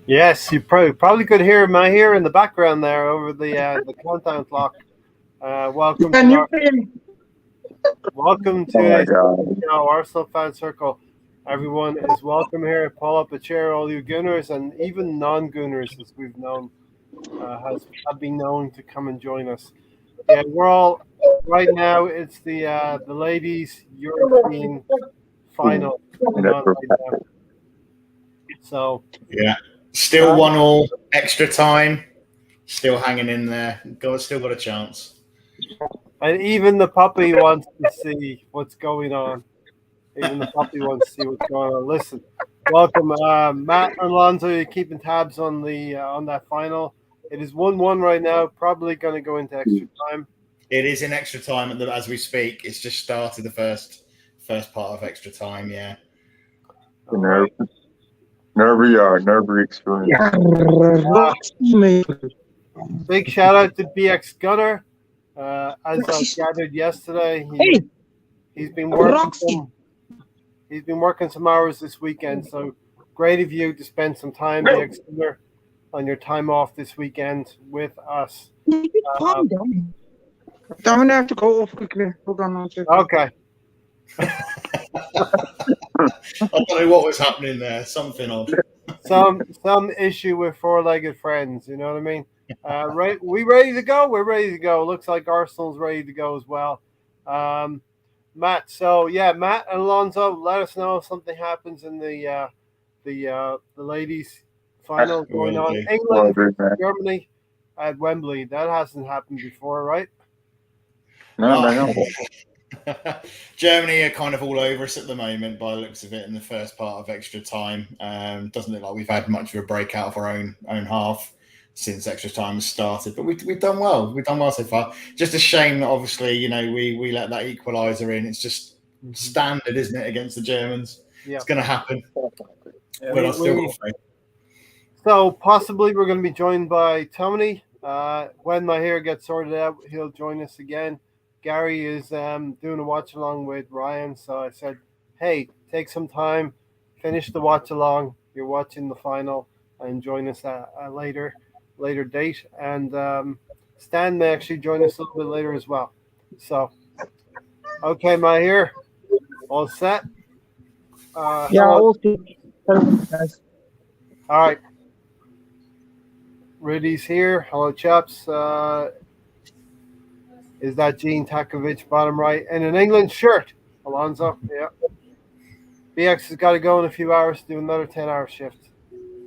Yes, you probably could hear my here in the background there over the countdown clock. Welcome to Oh the my God. Arsenal Fan Circle. Everyone is welcome here. Pull up a chair, all you Gunners and even non-Gunners, as we've known, have been known to come and join us. Yeah, we're all right now. It's the ladies European final going on right now. So yeah, still 1-1, extra time, still hanging in there. Still got a chance. And even the puppy wants to see what's going on. Even the puppy wants to see what's going on. Listen, welcome, Matt and Alonso. You're keeping tabs on that final. It is 1-1 right now. Probably going to go into extra time. It is in extra time as we speak. It's just started the first part of extra time. Yeah. Right. Nervy experience. Big shout out to BX Gunner. As I gathered yesterday, he's been working some hours this weekend. So great of you to spend some time, BX Gunner, on your time off this weekend with us. Calm down. I'm gonna have to go off quickly. Hold on one second. Okay. I don't know what was happening there. Something odd. Some issue with four-legged friends. You know what I mean? Right? We ready to go? We're ready to go. Looks like Arsenal's ready to go as well. Matt. So yeah, Matt and Alonso, let us know if something happens in the ladies' final going on. England, Germany at Wembley. That hasn't happened before, right? No. Germany are kind of all over us at the moment by the looks of it in the first part of extra time. Doesn't look like we've had much of a breakout of our own half since extra time has started, but we've done well. We've done well so far. Just a shame that obviously, we let that equaliser in. It's just standard, isn't it, against the Germans? Yeah. It's going to happen. Yeah, but I still got faith. So possibly we're going to be joined by Tony. When my hair gets sorted out, he'll join us again. Gary is doing a watch along with Ryan, so I said, hey, take some time, finish the watch along. You're watching the final, and join us at a later date. And Stan may actually join us a little bit later as well. So, okay, my hair, all set? All set. All right. Rudy's here. Hello, chaps. Is that Gene Takovich, bottom right, and an England shirt, Alonso? Yeah. BX has got to go in a few hours to do another 10-hour shift.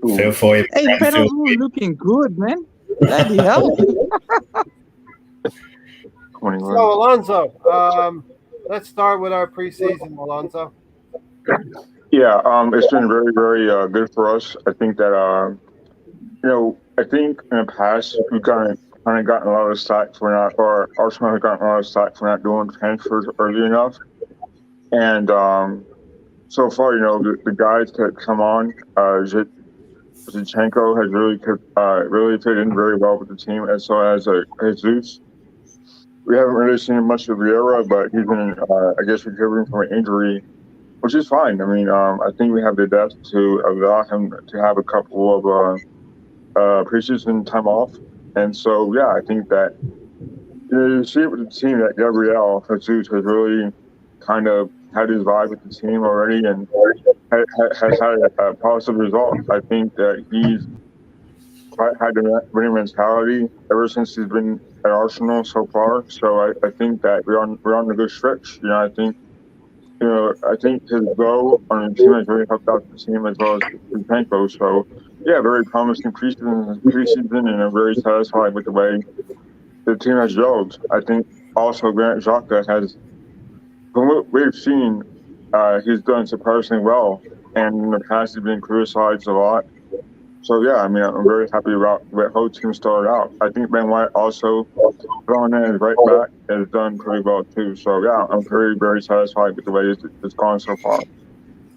Feel for you. Hey, Pedro, looking good, man. Bloody hell. So, Alonso, let's start with our preseason, Alonso. Yeah, it's been very, very good for us. I think that, I think in the past we've kind of gotten a lot of slack for not, or Arsenal has gotten a lot of slack for not doing transfers early enough. And so far, the guys that come on, Zinchenko has really fit in very well with the team, as well as Jesus. We haven't really seen much of Vieira, but he's been, recovering from an injury, which is fine. I mean, I think we have the depth to allow him to have a couple of preseason time off. And so, yeah, I think that, you see it with the team that Gabriel Jesus has really kind of had his vibe with the team already and has had a positive result. I think that he's had the winning mentality ever since he's been at Arsenal so far. So I think that we're on a good stretch. I think his goal on the team has really helped out the team as well as Zinchenko. So, yeah, very promising preseason, and I'm very satisfied with the way the team has gelled. I think also Granit Xhaka has, from what we've seen, he's done surprisingly well. And in the past, he's been criticized a lot. So, yeah, I mean, I'm very happy about how the team started out. I think Ben White also, going in as right back, has done pretty well, too. So, yeah, I'm very, very satisfied with the way it's gone so far.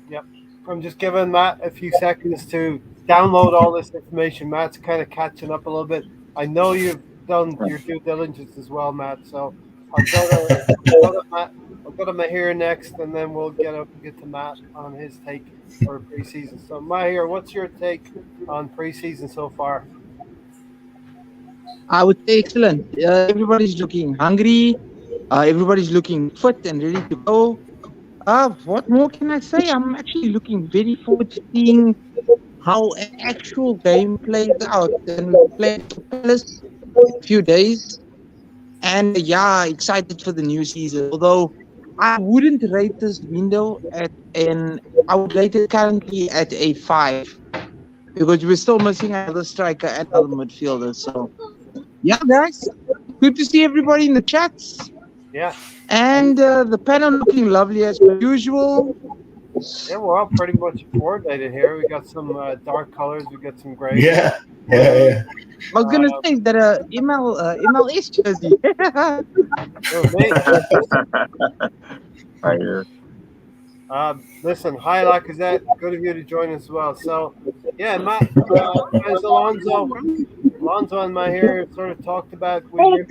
Yep. I'm just giving Matt a few seconds to download all this information. Matt's kind of catching up a little bit. I know you've done your due diligence as well, Matt. So I'll go to Matt. I'll go to Mahir next, and then we'll get to Matt on his take for preseason. So Mahir, what's your take on preseason so far? I would say excellent. Everybody's looking hungry. Everybody's looking fit and ready to go. What more can I say? I'm actually looking very forward to seeing how an actual game plays out. And we played for Palace in a few days. And yeah, excited for the new season. Although I wouldn't rate this window I would rate it currently at a 5 because we're still missing another striker and another midfielder. So yeah, guys, good to see everybody in the chats. Yeah. And the panel looking lovely as per usual. Yeah, we're all pretty much coordinated here. We got some dark colors. We got some gray. Yeah. Yeah. I was gonna say that MLS jersey. I hear. Listen, hi Lacazette. Good of you to join us as well. So, yeah, Matt, as Alonso and Mahir sort of talked about, we really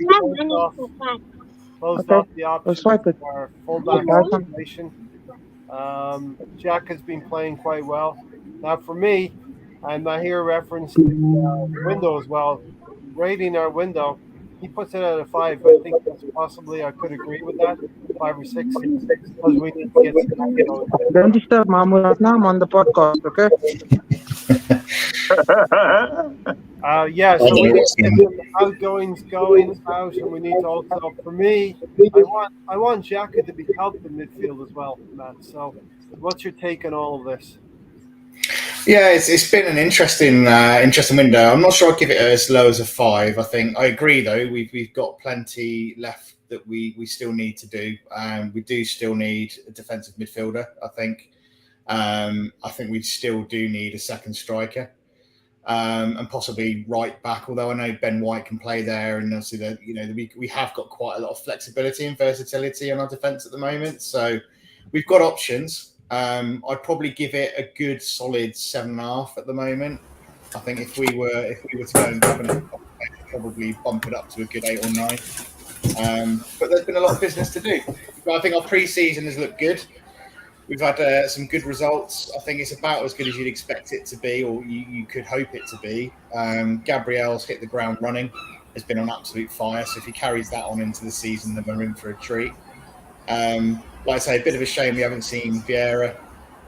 closed off the option for fullback situation. Jack has been playing quite well. Now, for me, and Mahir referenced the window as well. Rating our window, he puts it at a 5. I think that's possibly, I could agree with that, 5 or 6, because we need to get some going. Don't disturb Mahmoud right now. I'm on the podcast, okay? Yeah, so we need to get some outgoings going out, and we need to also, for me, I want Xhaka to be helped in midfield as well, Matt. So, what's your take on all of this? Yeah, it's been an interesting window. I'm not sure I'd give it as low as a 5. I think I agree though. We've got plenty left that we still need to do. We do still need a defensive midfielder. I think we still do need a second striker. And possibly right back, although I know Ben White can play there, and obviously we have got quite a lot of flexibility and versatility on our defence at the moment. So we've got options. I'd probably give it a good solid 7.5 at the moment. I think if we were to go and grab an probably bump it up to a good 8 or 9. But there's been a lot of business to do. But I think our pre-season has looked good. We've had some good results. I think it's about as good as you'd expect it to be, or you could hope it to be. Gabriel's hit the ground running. Has been on absolute fire. So if he carries that on into the season, then we're in for a treat. Like I say, a bit of a shame we haven't seen Vieira.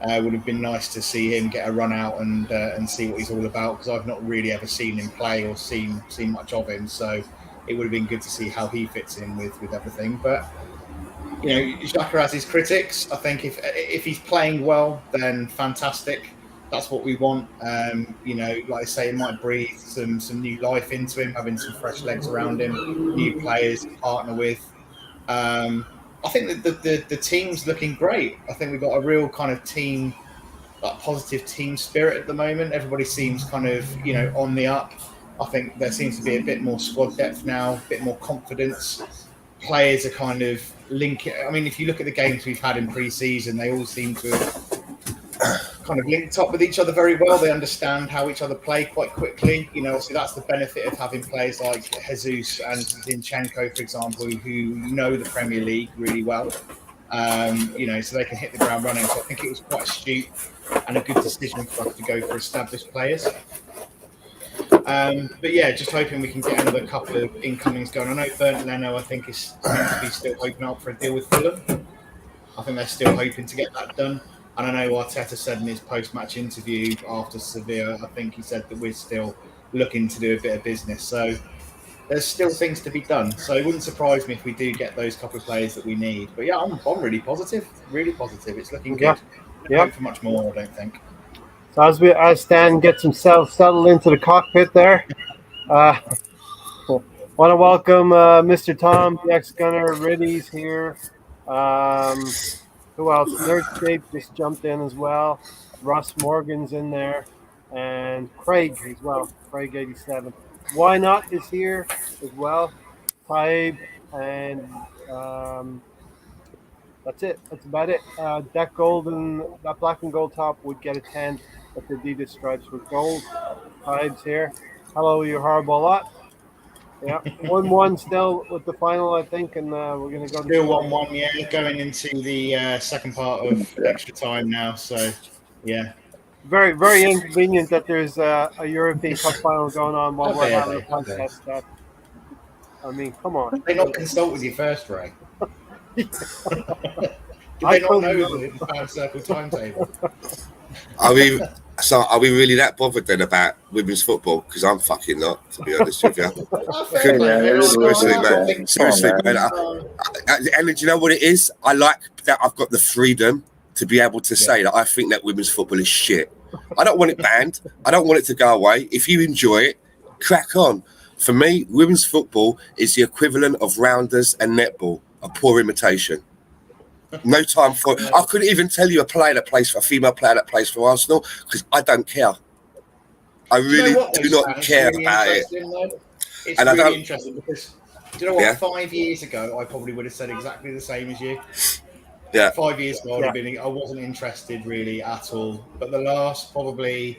Would have been nice to see him get a run out and see what he's all about, because I've not really ever seen him play or seen much of him. So it would have been good to see how he fits in with everything. But Xhaka has his critics. I think if he's playing well, then fantastic. That's what we want. Like I say, it might breathe some new life into him, having some fresh legs around him, new players to partner with. I think that the team's looking great. I think we've got a real kind of team, like positive team spirit at the moment. Everybody seems kind of, on the up. I think there seems to be a bit more squad depth now, a bit more confidence. Players are kind of linking. I mean, if you look at the games we've had in pre-season, they all seem to have kind of linked up with each other very well. They understand how each other play quite quickly. So that's the benefit of having players like Jesus and Zinchenko, for example, who know the Premier League really well. So they can hit the ground running. So I think it was quite astute and a good decision for us to go for established players. But yeah, just hoping we can get another couple of incomings going. I know Bernd Leno, I think, is to be still hoping out for a deal with Fulham. I think they're still hoping to get that done. And I know Arteta said in his post-match interview after Sevilla, I think he said that we're still looking to do a bit of business. So there's still things to be done. So it wouldn't surprise me if we do get those couple of players that we need. But yeah, I'm really positive. Really positive. It's looking good. Yeah. Hope for much more, I don't think. So as Stan gets himself settled into the cockpit there, want to welcome Mr. Tom, the ex-gunner. Riddy's here. Who else? Nerdscape just jumped in as well. Russ Morgan's in there. And Craig as well. Craig 87. Why Not is here as well. Taib and That's it. That's about it. That black and gold top would get a 10, but the Adidas stripes were gold. Vibes here. Hello, you horrible lot. Yeah, 1-1 still with the final, I think, and we're gonna go to Still 1-1, yeah. Going into the second part of extra time now, so yeah. very, very inconvenient that there's a European Cup final going on while we're having a podcast. That I mean, come on. They not consult with you first, Ray. Did I they not couldn't know know. the fan circle timetable? Are we really that bothered then about women's football? Because I'm fucking not, to be honest with you. Seriously, man. And do you know what it is? I like that I've got the freedom to be able to say that I think that women's football is shit. I don't want it banned. I don't want it to go away. If you enjoy it, crack on. For me, women's football is the equivalent of rounders and netball, a poor imitation. No time for. I couldn't even tell you a female player that plays for Arsenal, because I don't care. I really do not care about it. It's really interesting because, do you know what? Yeah. 5 years ago, I probably would have said exactly the same as you. Yeah. 5 years ago, I wasn't interested really at all. But the last probably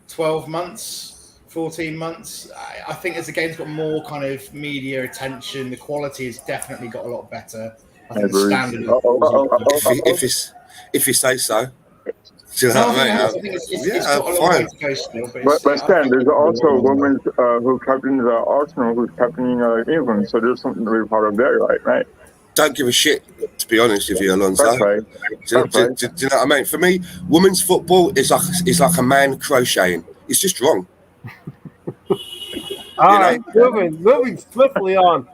12 months, 14 months, I think as the game's got more kind of media attention, the quality has definitely got a lot better. I think the standard. If you say so. Do you know what I mean? It's got a long way to go still. But Stan, there's also women who captain Arsenal, who's captaining England. So there's something to be part of there, right? Don't give a shit, to be honest with you, Alonso. That's right. Do you know what I mean? For me, women's football is like a man crocheting. It's just wrong. All right, moving swiftly on.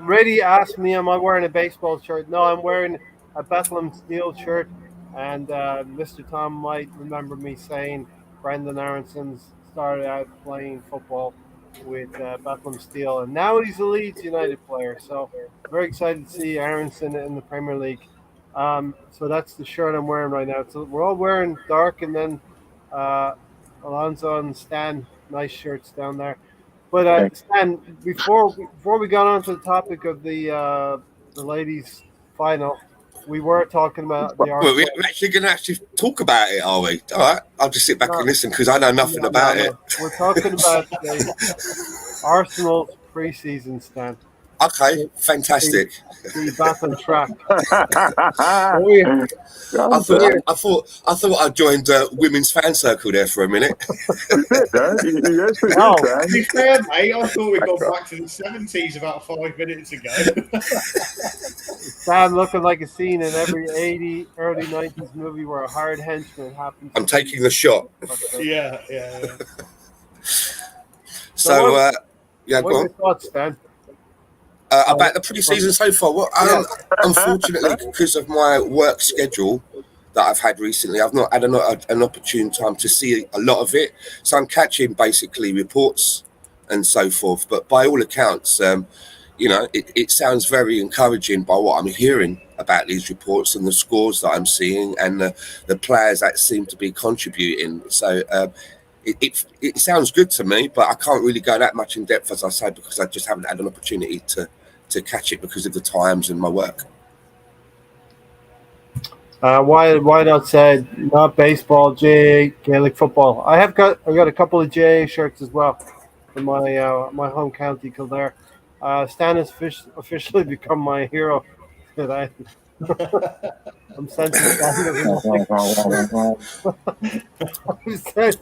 Reddy asked me, am I wearing a baseball shirt? No, I'm wearing a Bethlehem Steel shirt. And Mr. Tom might remember me saying Brendan Aaronson's started out playing football with Bethlehem Steel, and now he's a Leeds United player. So very excited to see Aaronson in the Premier League. So that's the shirt I'm wearing right now. So we're all wearing dark, and then Alonso and Stan, nice shirts down there. But Stan, before we got on to the topic of the ladies' final, we were talking about the Arsenal. We're actually going to talk about it, are we? All right, I'll just sit back and listen because I know nothing about it. We're talking about the Arsenal's pre-season, Stan. Okay, fantastic. Be back on track. I thought I joined women's fan circle there for a minute. To be fair, mate, I thought we'd gone back to the 70s about 5 minutes ago. Sam looking like a scene in every early 90s movie where a hired henchman happens. I'm taking the shot. Yeah. So, go on. What are your thoughts, Stan? About the pre-season so far, well, unfortunately, because of my work schedule that I've had recently, I've not had an opportune time to see a lot of it. So I'm catching basically reports and so forth. But by all accounts, it sounds very encouraging by what I'm hearing about these reports and the scores that I'm seeing and the players that seem to be contributing. So it sounds good to me, but I can't really go that much in depth, as I say, because I just haven't had an opportunity to catch it because of the times and my work. Why not say not baseball, GA, Gaelic football? I got a couple of GA shirts as well from my home county, Kildare. Stan has officially become my hero today. I'm sensing that.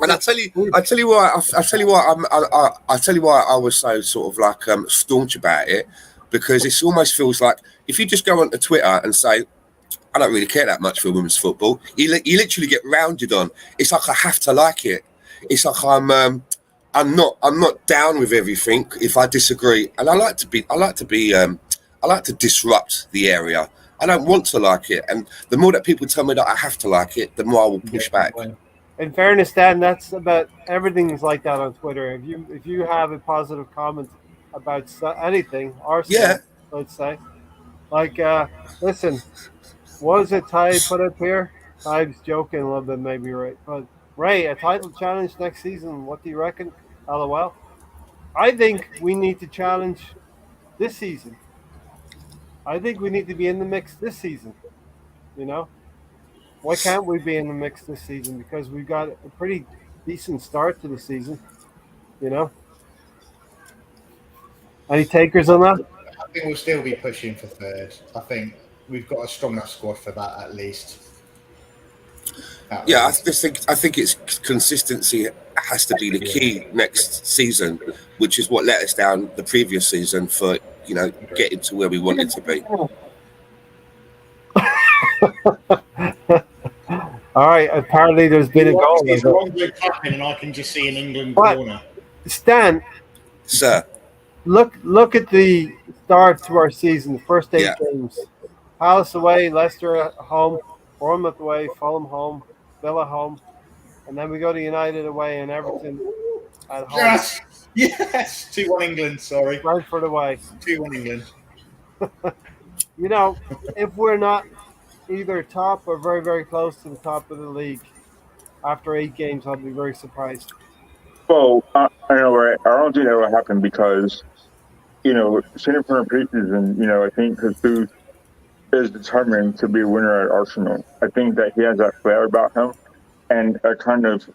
And I tell you why I was so sort of like staunch about it, because it almost feels like if you just go onto Twitter and say, I don't really care that much for women's football, you literally get rounded on. It's like I have to like it. It's like I'm not down with everything if I disagree, and I like to disrupt the area. I don't want to like it, and the more that people tell me that I have to like it, the more I will push back. In fairness, Dan, that's about everything's like that on Twitter. If you have a positive comment about anything, Arsenal, let's say, like, listen, what is it Ty put up here? Ty's joking a little bit, maybe, right? But Ray, a title challenge next season, what do you reckon? LOL. I think we need to challenge this season. I think we need to be in the mix this season. You know, why can't we be in the mix this season? Because we've got a pretty decent start to the season. You know, any takers on that? I think we'll still be pushing for third. I think we've got a strong enough squad for that at least. Yeah, I think it's consistency has to be the key next season, which is what let us down the previous season for getting to where we wanted to be. All right. Apparently, there's been a goal. It's clapping, and I can just see an England corner. Stan, Sir, look at the start to our season. The first 8 games: Palace away, Leicester at home, Bournemouth away, Fulham home, Villa home, and then we go to United away and Everton at home. Yes, 2-1 England. Sorry, Brentford away. 2-1 England. You know, if we're not either top or very, very close to the top of the league after 8 games, I'll be very surprised. Well, I know, right? I don't think that will happen because, sitting from the preseason, I think Jesus is determined to be a winner at Arsenal. I think that he has that flair about him, and it kind of,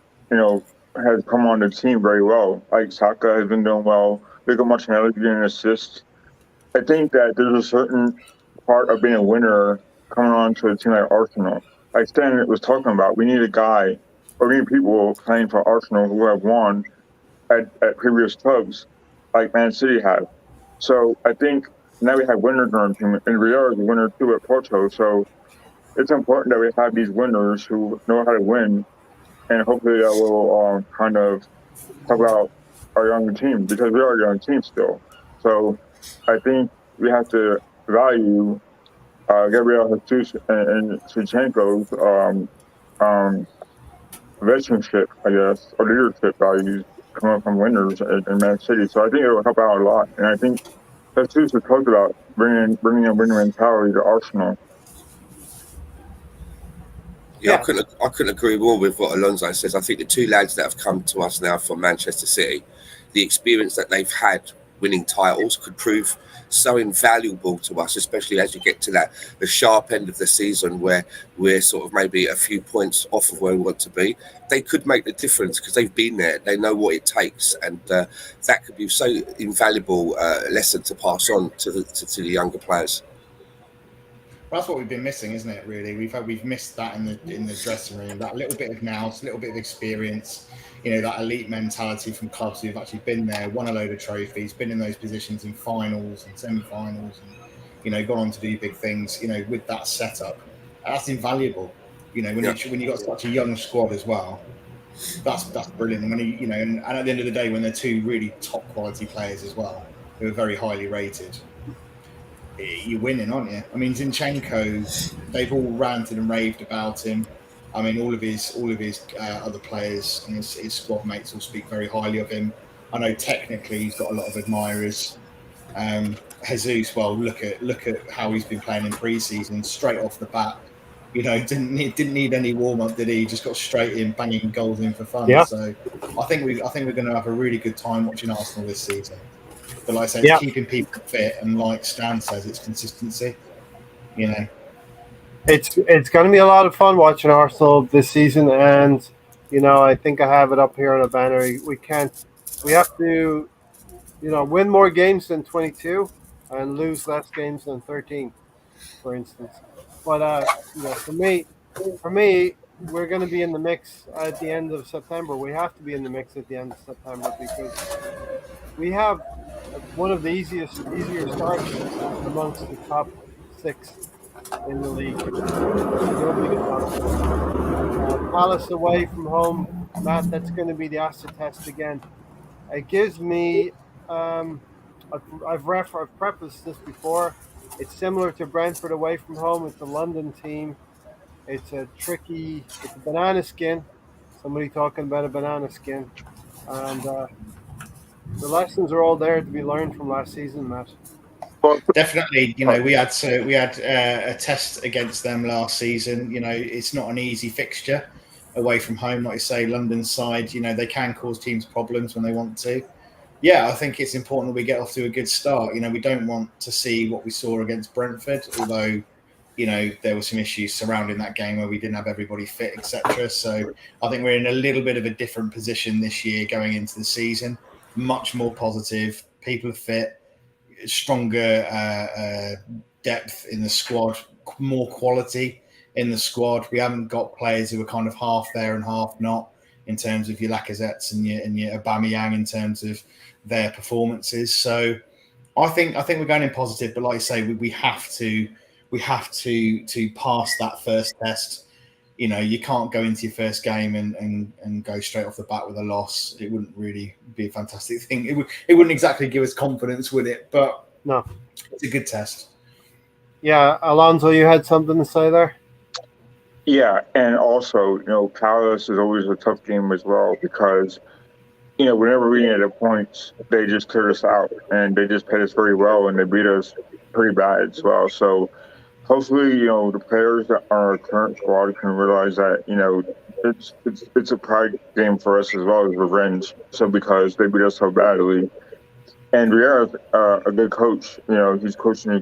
has come on the team very well. Like Xhaka has been doing well. Luka Martinelli getting assists. I think that there's a certain part of being a winner coming on to a team like Arsenal. Like Stan was talking about, we need a guy, or we need people playing for Arsenal who have won at previous clubs, like Man City have. So I think now we have winners on our team, and Real is a winner too at Porto. So it's important that we have these winners who know how to win, and hopefully that will kind of help out our younger team, because we are a young team still. So I think we have to value Gabriel Jesus and Shevchenko's veteranship, I guess, or leadership values coming from winners in Man City. So I think it will help out a lot. And I think Jesus has talked about bringing a winner mentality to Arsenal. Yeah, I couldn't agree more with what Alonso says. I think the 2 lads that have come to us now from Manchester City, the experience that they've had winning titles could prove so invaluable to us, especially as you get to the sharp end of the season where we're sort of maybe a few points off of where we want to be. They could make the difference because they've been there. They know what it takes, and that could be so invaluable lesson to pass on to the younger players. That's what we've been missing, isn't it? Really, we've missed that in the dressing room. That little bit of nous, a little bit of experience. That elite mentality from clubs who've actually been there, won a load of trophies, been in those positions in finals and semi-finals, and gone on to do big things. With that setup, that's invaluable. When you got such a young squad as well, that's brilliant. And when and at the end of the day, when they're 2 really top quality players as well, who are very highly rated, you're winning, aren't you? I mean, Zinchenko, they've all ranted and raved about him. I mean, all of his other players and his squad mates all speak very highly of him. I know technically he's got a lot of admirers. Jesus, well, look at how he's been playing in pre-season, straight off the bat. Didn't need any warm up, did he? Just got straight in, banging goals in for fun. Yeah. So I think we're going to have a really good time watching Arsenal this season. But like I say, it's keeping people fit, and like Stan says, it's consistency. It's going to be a lot of fun watching Arsenal this season, and I think I have it up here on a banner. We have to win more games than 22 and lose less games than 13, for instance. But for me, we're going to be in the mix at the end of September. We have to be in the mix at the end of September because we have one of the easier starts amongst the top 6 in the league. Palace away from home, Matt. That's going to be the acid test again. It gives me. I've prefaced this before. It's similar to Brentford away from home. It's a London team. It's a banana skin. Somebody talking about a banana skin, and the lessons are all there to be learned from last season, Matt. Definitely, we had a test against them last season. It's not an easy fixture away from home, like you say. London side, they can cause teams problems when they want to. Yeah, I think it's important that we get off to a good start. We don't want to see what we saw against Brentford, although there were some issues surrounding that game where we didn't have everybody fit, etc. So I think we're in a little bit of a different position this year going into the season. Much more positive. People are fit, stronger depth in the squad, more quality in the squad. We haven't got players who are kind of half there and half not in terms of your Lacazettes and your Aubameyang in terms of their performances. So I think we're going in positive, but like I say, we have to pass that first test. You can't go into your first game and go straight off the bat with a loss. It wouldn't really be a fantastic thing. It wouldn't exactly give us confidence, would it? But no, it's a good test. Yeah, Alonso, you had something to say there? Yeah, and also, Palace is always a tough game as well because, whenever we needed points, they just cleared us out and they just played us very well and they beat us pretty bad as well. So hopefully, the players that are our current squad can realize that, it's a pride game for us as well as revenge. So because they beat us so badly, and we have a good coach. He's coaching a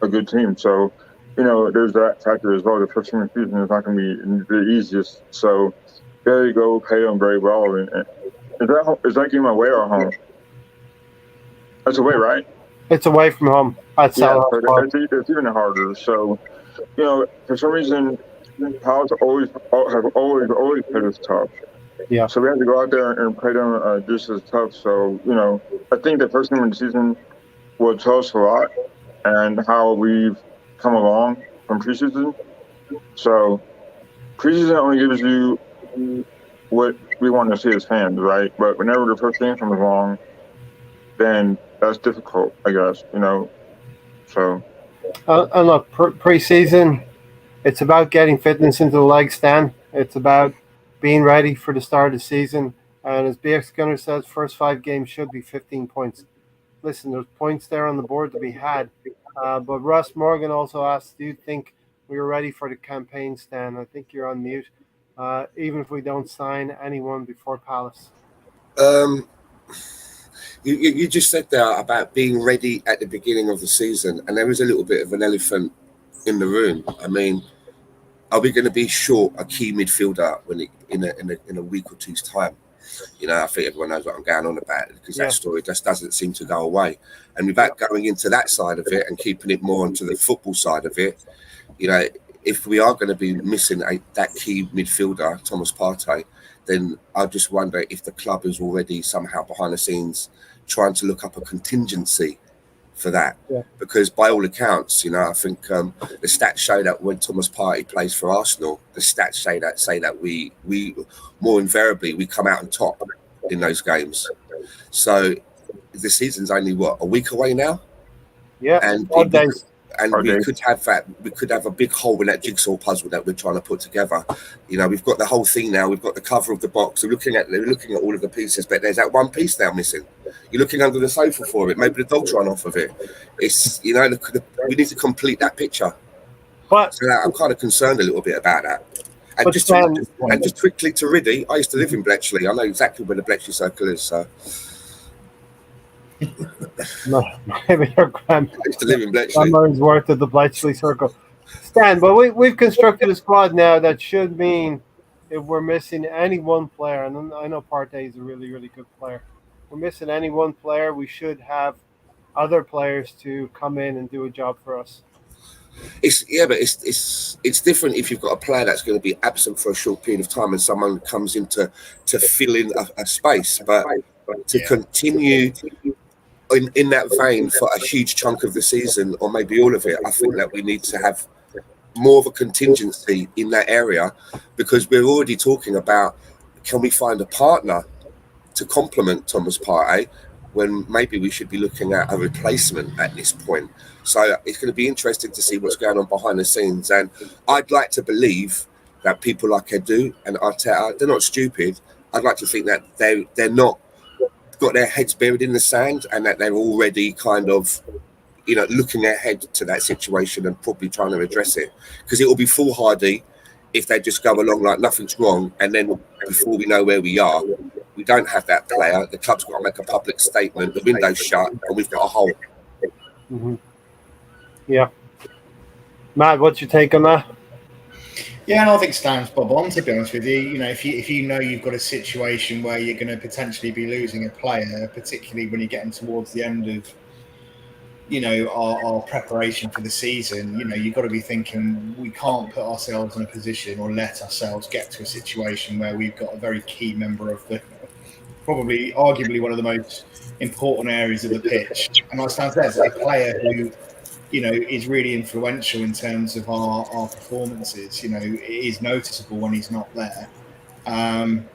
good team. So, there's that factor as well. The first game of the season is not going to be the easiest. So there you go, play them very well. And is that game away or home? That's away, right? It's away from home. That's it's even harder. So, for some reason, Palace have always played us tough. Yeah. So we have to go out there and play them just as tough. So, I think the first game of the season will tell us a lot and how we've come along from preseason. So preseason only gives you what we want to see as fans, right? But whenever the first game comes along, then that's difficult, I guess, So. And look, preseason, it's about getting fitness into the leg stand. It's about being ready for the start of the season. And as BX Gunner says, first 5 games should be 15 points. Listen, there's points there on the board to be had. But Russ Morgan also asked, do you think we were ready for the campaign, Stan? I think you're on mute. Even if we don't sign anyone before Palace. You just said there about being ready at the beginning of the season, and there is a little bit of an elephant in the room. I mean, are we going to be short a key midfielder in a week or two's time? I think everyone knows what I'm going on about because that story just doesn't seem to go away. And without going into that side of it and keeping it more onto the football side of it, if we are going to be missing that key midfielder, Thomas Partey, then I just wonder if the club is already somehow behind the scenes trying to look up a contingency for that. Yeah. Because by all accounts, I think the stats show that when Thomas Partey plays for Arsenal, the stats say that we more invariably we come out on top in those games. So the season's only a week away now. Yeah, and we could have that. We could have a big hole in that jigsaw puzzle that we're trying to put together. We've got the whole thing now. We've got the cover of the box. We're looking at all of the pieces, but there's that one piece now missing. You're looking under the sofa for it. Maybe the dog's run off of it. It's we need to complete that picture. But so I'm kind of concerned a little bit about that. And just quickly to Riddy, I used to live in Bletchley. I know exactly where the Bletchley Circle is. So. No, maybe your grandmother's worked at the Bletchley Circle. Stan, but we've constructed a squad now that should mean if we're missing any one player, and I know Partey is a really, really good player. If we're missing any one player, we should have other players to come in and do a job for us. It's different if you've got a player that's going to be absent for a short period of time and someone comes in to fill in a space, but to continue in that vein for a huge chunk of the season or maybe all of it, I think that we need to have more of a contingency in that area because we're already talking about can we find a partner to complement Thomas Partey when maybe we should be looking at a replacement at this point. So it's going to be interesting to see what's going on behind the scenes. And I'd like to believe that people like Edu and Arteta, they're not stupid. I'd like to think that they're not got their heads buried in the sand and that they're already kind of, looking ahead to that situation and probably trying to address it. Because it will be foolhardy if they just go along like nothing's wrong and then before we know where we are, we don't have that player. The club's got to make a public statement, the window's shut and we've got a hole. Mm-hmm. Yeah. Matt, what's your take on that? Yeah, and I think Stan's bob on, to be honest with you. You know, if you know you've got a situation where you're going to potentially be losing a player, particularly when you're getting towards the end of, you know, our preparation for the season, you know, you've got to be thinking we can't put ourselves in a position or let ourselves get to a situation where we've got a very key member of the, probably arguably one of the most important areas of the pitch. And like Stan says, a player who, you know, is really influential in terms of our performances. You know, it is noticeable when he's not there.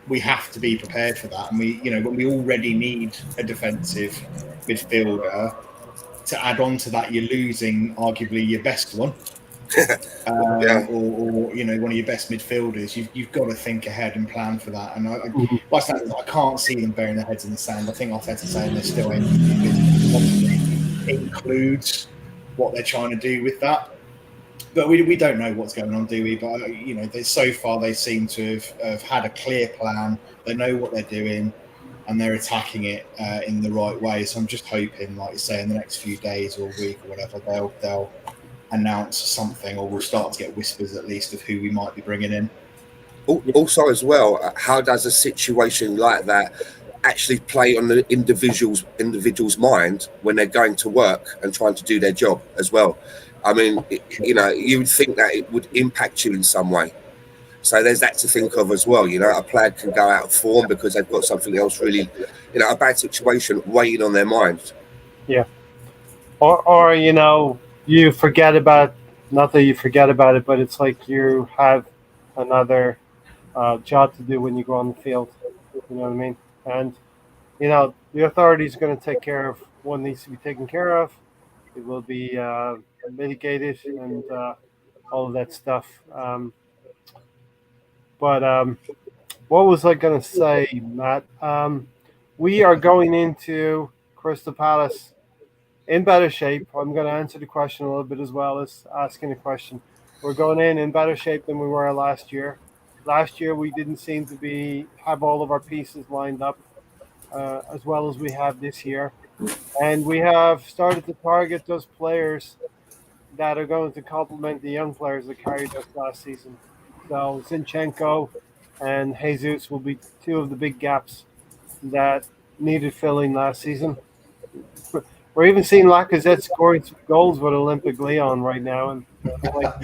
We have to be prepared for that. And we, you know, when we already need a defensive midfielder, to add on to that, you're losing arguably your best one. Or you know, one of your best midfielders. You've got to think ahead and plan for that. And I can't see them burying their heads in the sand. I think Arteta's saying they're still aiming to includes what they're trying to do with that. But we don't know what's going on, do we? But you know, so far they seem to have had a clear plan. They know what they're doing, and they're attacking it in the right way. So I'm just hoping, like you say, in the next few days or week or whatever, they'll announce something, or we'll start to get whispers at least of who we might be bringing in. Also, as well, how does a situation like that actually play on the individual's mind when they're going to work and trying to do their job as well? I mean, you know, you would think that it would impact you in some way. So there's that to think of as well. You know, a player can go out of form because they've got something else really, you know, a bad situation weighing on their mind. Yeah. Or you know, you forget about, not that you forget about it, but it's like you have another job to do when you go on the field. You know what I mean? And, you know, the authorities are going to take care of what needs to be taken care of. It will be mitigated and all of that stuff. But what was I going to say, Matt? We are going into Crystal Palace in better shape. I'm going to answer the question a little bit as well as asking a question. We're going in better shape than we were last year. Last year, we didn't seem to have all of our pieces lined up as well as we have this year. And we have started to target those players that are going to complement the young players that carried us last season. So Zinchenko and Jesus will be two of the big gaps that needed filling last season. We're even seeing Lacazette scoring some goals with Olympic Lyon right now, and like,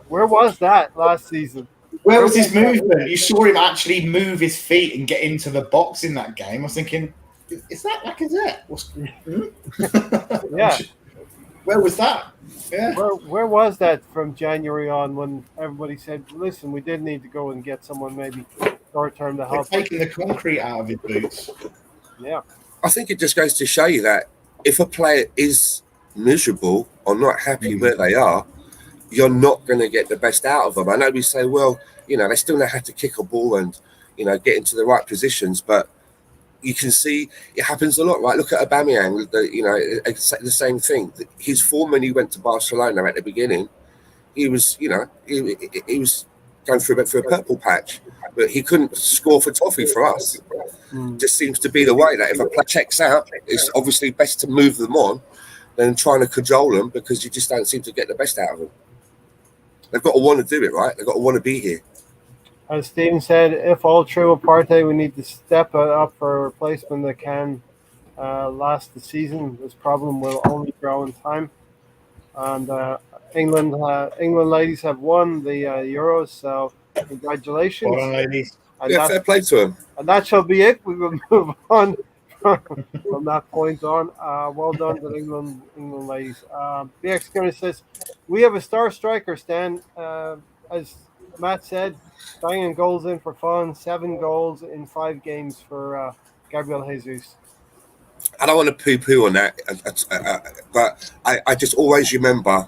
where was that last season? Where was his movement? You saw him actually move his feet and get into the box in that game. I was thinking, is that Lacazette? Yeah. Where was that? Yeah. Where was that from January on when everybody said, listen, we did need to go and get someone maybe short term to help? Taking the concrete out of his boots. Yeah. I think it just goes to show you that if a player is miserable or not happy where they are, you're not going to get the best out of them. I know we say, well, you know, they still know how to kick a ball and, you know, get into the right positions, but you can see it happens a lot. Right? Look at Aubameyang, you know, the same thing. His form when he went to Barcelona at the beginning, he was, you know, he was going through a purple patch, but he couldn't score for toffee for us. Just seems to be the way that if a player checks out, it's obviously best to move them on than trying to cajole them, because you just don't seem to get the best out of them. They've got to want to do it, right? They've got to want to be here. As Steven said, if all true Partey, we need to step up for a replacement that can last the season. This problem will only grow in time. And England ladies have won the Euros, so congratulations. Well done, ladies. Yeah, fair play to them. And that shall be it. We will move on from that point on. Well done to England ladies. BX Gunner says, we have a star striker, Stan. As Matt said, banging goals in for fun. 7 goals in 5 games for Gabriel Jesus. I don't want to poo-poo on that, but I just always remember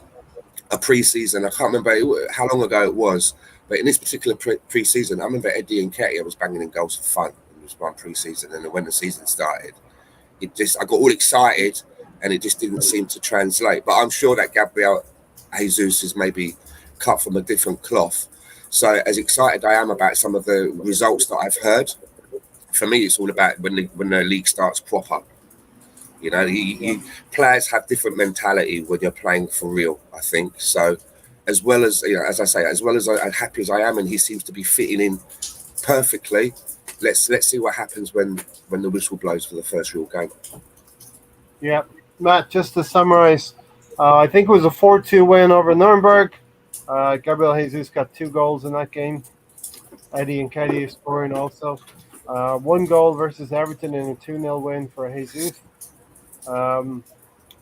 a pre-season. I can't remember how long ago it was, but in this particular pre-season, I remember Eddie Nketiah was banging in goals for fun. It was one pre-season, and then when the season started, I got all excited, and it just didn't seem to translate. But I'm sure that Gabriel Jesus is maybe cut from a different cloth. So as excited I am about some of the results that I've heard, for me, it's all about when the league starts proper. You know, players have different mentality when you're playing for real, I think. So, as well as, as I say, as well as I'm happy as I am, and he seems to be fitting in perfectly, let's see what happens when the whistle blows for the first real game. Yeah, Matt, just to summarize, I think it was a 4-2 win over Nuremberg. Gabriel Jesus got 2 goals in that game. Eddie and Katie scoring also. 1 goal versus Everton in a 2-0 win for Jesus.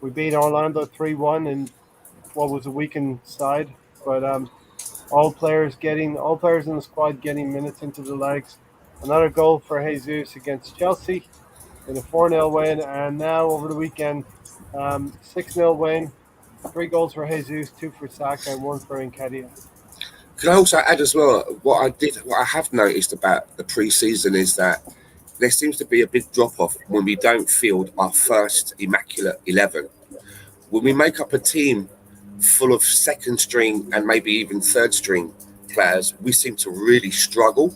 We beat Orlando 3-1 in what was a weakened side, but all players in the squad getting minutes into the legs. Another goal for Jesus against Chelsea in a 4-0 win, and now over the weekend, 6-0 win, 3 goals for Jesus, 2 for Xhaka, and 1 for Nketiah. Can I also add as well, what I have noticed about the pre-season is that there seems to be a big drop-off when we don't field our first immaculate 11. When we make up a team full of second string and maybe even third string players, we seem to really struggle.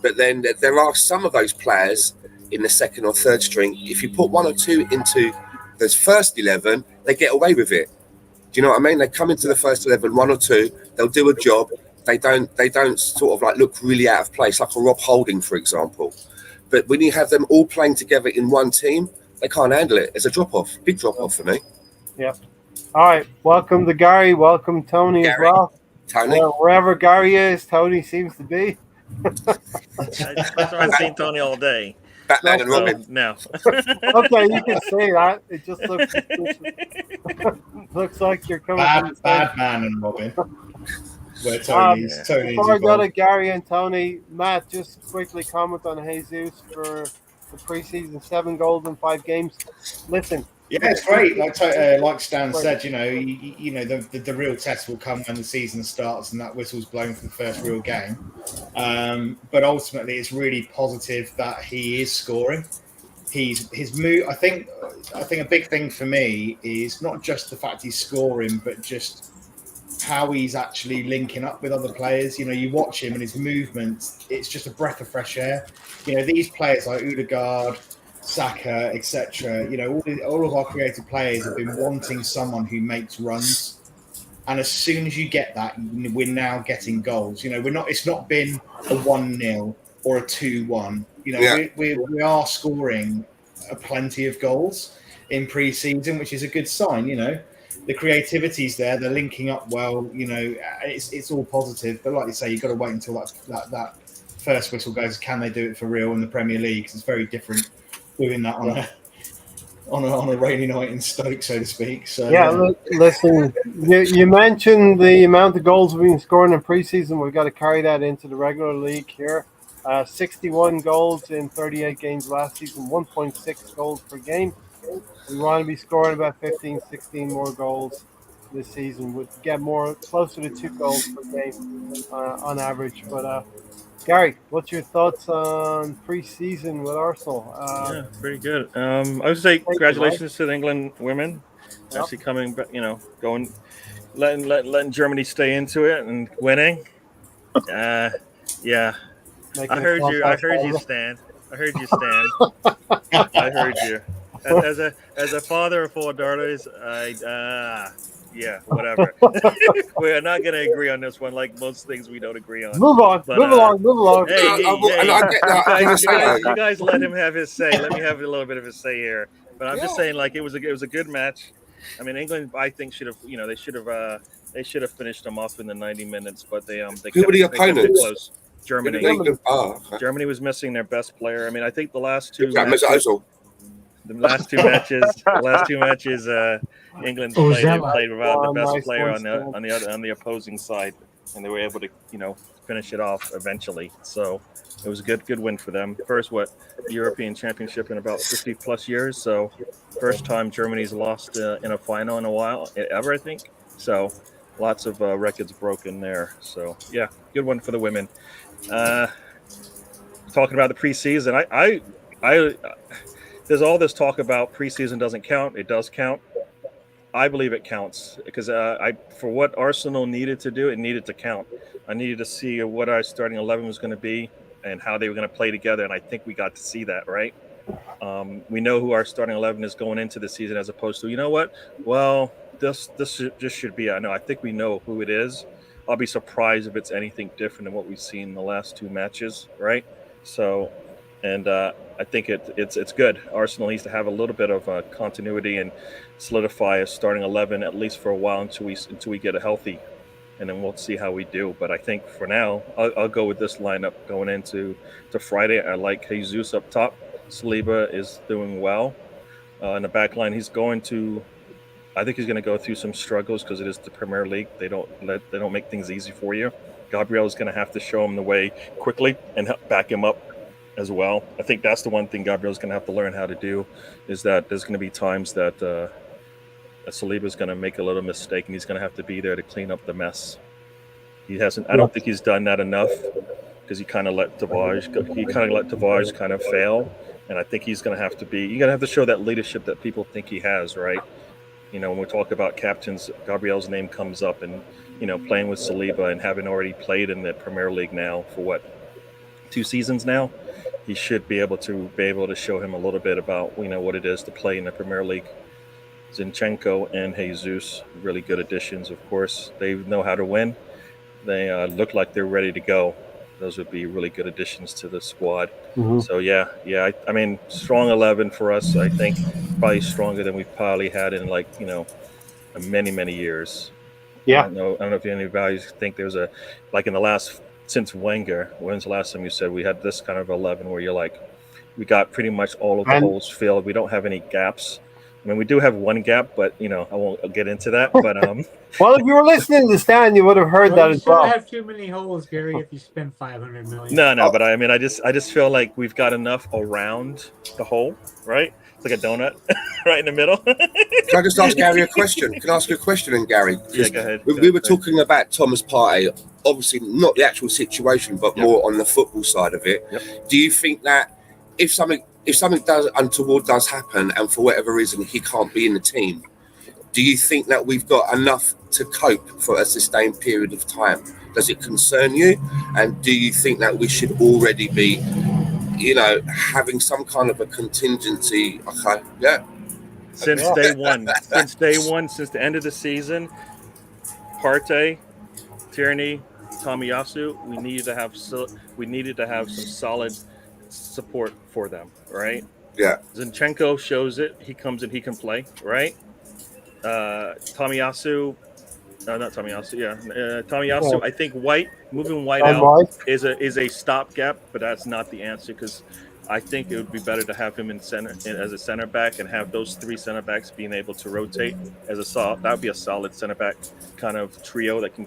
But then there are some of those players in the second or third string, if you put 1 or 2 into the first 11, they get away with it. Do you know what I mean? They come into the first 11, 1 or 2, they'll do a job. They don't sort of like look really out of place, like a Rob Holding, for example. But when you have them all playing together in one team, they can't handle it. It's a drop-off, big drop-off for me. Yep. All right. Welcome to Gary. Welcome Tony as well. Tony. Wherever Gary is, Tony seems to be. I've seen Tony all day. Batman and Robin. No. Okay, you can say that. It just looks like you're coming from Batman and Robin. Where Tony's before I go to Gary and Tony, Matt, just quickly comment on Jesus for the preseason, 7 goals in 5 games. Listen. Yeah, it's great. Like Stan said, the real test will come when the season starts and that whistle's blown for the first real game. But ultimately, it's really positive that he is scoring. His move. I think a big thing for me is not just the fact he's scoring, but just how he's actually linking up with other players. You watch him and his movements. It's just a breath of fresh air. These players like Odegaard, Xhaka, etc. All of our creative players have been wanting someone who makes runs, and as soon as you get that, we're now getting goals. It's not been a 1-0 or a 2-1. We are scoring plenty of goals in pre-season, which is a good sign. The creativity's there, they're linking up well. It's all positive. But like you say, you've got to wait until that first whistle goes. Can they do it for real in the Premier League? 'Cause it's very different doing that on a rainy night in Stoke, so to speak. So listen, you mentioned the amount of goals we've been scoring in preseason. We've got to carry that into the regular league here. 61 goals in 38 games last season, 1.6 goals per game. We want to be scoring about 15, 16 more goals this season. We'd get closer to 2 goals per game on average. But Gary, what's your thoughts on pre-season with Arsenal? Pretty good. I would say congratulations to the England women, actually coming, letting Germany stay into it and winning. Yeah, I heard you, Stan. I heard you. As a father of 4 daughters, whatever. We're not going to agree on this one, like most things we don't agree on. Move along. Hey, you guys let him have his say. Let me have a little bit of his say here. But I'm just saying, like, it was a good match. I mean, England, I think should have finished them off in the 90 minutes, but they who were the opponents? Close. Germany. Germany was missing their best player. I mean, I think the last two matches, England played without the best player on the opposing side, and they were able to finish it off eventually. So it was a good win for them. First European Championship in about 50 plus years. So first time Germany's lost in a final in a while ever, I think. So lots of records broken there. So yeah, good one for the women. Talking about the preseason, I there's all this talk about preseason doesn't count. It does count. I believe it counts because for what Arsenal needed to do, it needed to count. I needed to see what our starting 11 was going to be and how they were going to play together, and I think we got to see that, right? We know who our starting 11 is going into the season, as opposed to, you know what? Well, this should be. I know. I think we know who it is. I'll be surprised if it's anything different than what we've seen in the last two matches, right? So, and I think it's good. Arsenal needs to have a little bit of continuity and solidify a starting 11 at least for a while until we get a healthy, and then we'll see how we do. But I think for now, I'll go with this lineup going into Friday. I like Jesus up top. Saliba is doing well in the back line. I think he's going to go through some struggles because it is the Premier League. They don't make things easy for you. Gabriel is going to have to show him the way quickly and back him up as well. I think that's the one thing Gabriel is going to have to learn how to do, is that there's going to be times that Saliba is going to make a little mistake and he's going to have to be there to clean up the mess. He hasn't. I don't think he's done that enough because he kind of let Tavares kind of fail. And I think he's going to have to be. You're going to have to show that leadership that people think he has, right? You know, when we talk about captains, Gabriel's name comes up, and playing with Saliba and having already played in the Premier League now for 2 seasons now, he should be able to show him a little bit about what it is to play in the Premier League. Zinchenko and Jesus, really good additions, of course. They know how to win. They look like they're ready to go. Those would be really good additions to the squad. Mm-hmm. So yeah. I mean, strong 11 for us. I think probably stronger than we've probably had in many years. Yeah. I don't know if any of you think there's since Wenger. When's the last time you said we had this kind of 11 where you're like, we got pretty much all of the holes filled. We don't have any gaps. I mean, we do have one gap, but I won't get into that. But well, if you were listening to Stan, you would have heard that as well. You have too many holes, Gary. If you spend $500 million. No. But I mean, I just feel like we've got enough around the hole, right? It's like a donut, right in the middle. Can I just ask Gary a question? Can I ask you a question, and Gary? Yeah, go ahead. We were talking about Thomas Partey, obviously not the actual situation, but more on the football side of it. Yep. Do you think that if something untoward does happen, and for whatever reason he can't be in the team, do you think that we've got enough to cope for a sustained period of time? Does it concern you? And do you think that we should already be, having some kind of a contingency? Okay, yeah. Since day one, since the end of the season, Partey, Tierney, Tomiyasu, we needed to have some solid support for them, right? Yeah. Zinchenko shows it. He comes in, he can play, right? Tomiyasu, not Tomiyasu. Yeah, Tomiyasu. Oh. I think moving White out is a stopgap, but that's not the answer, because I think it would be better to have him as a center back and have those 3 center backs being able to rotate that would be a solid center back kind of trio that can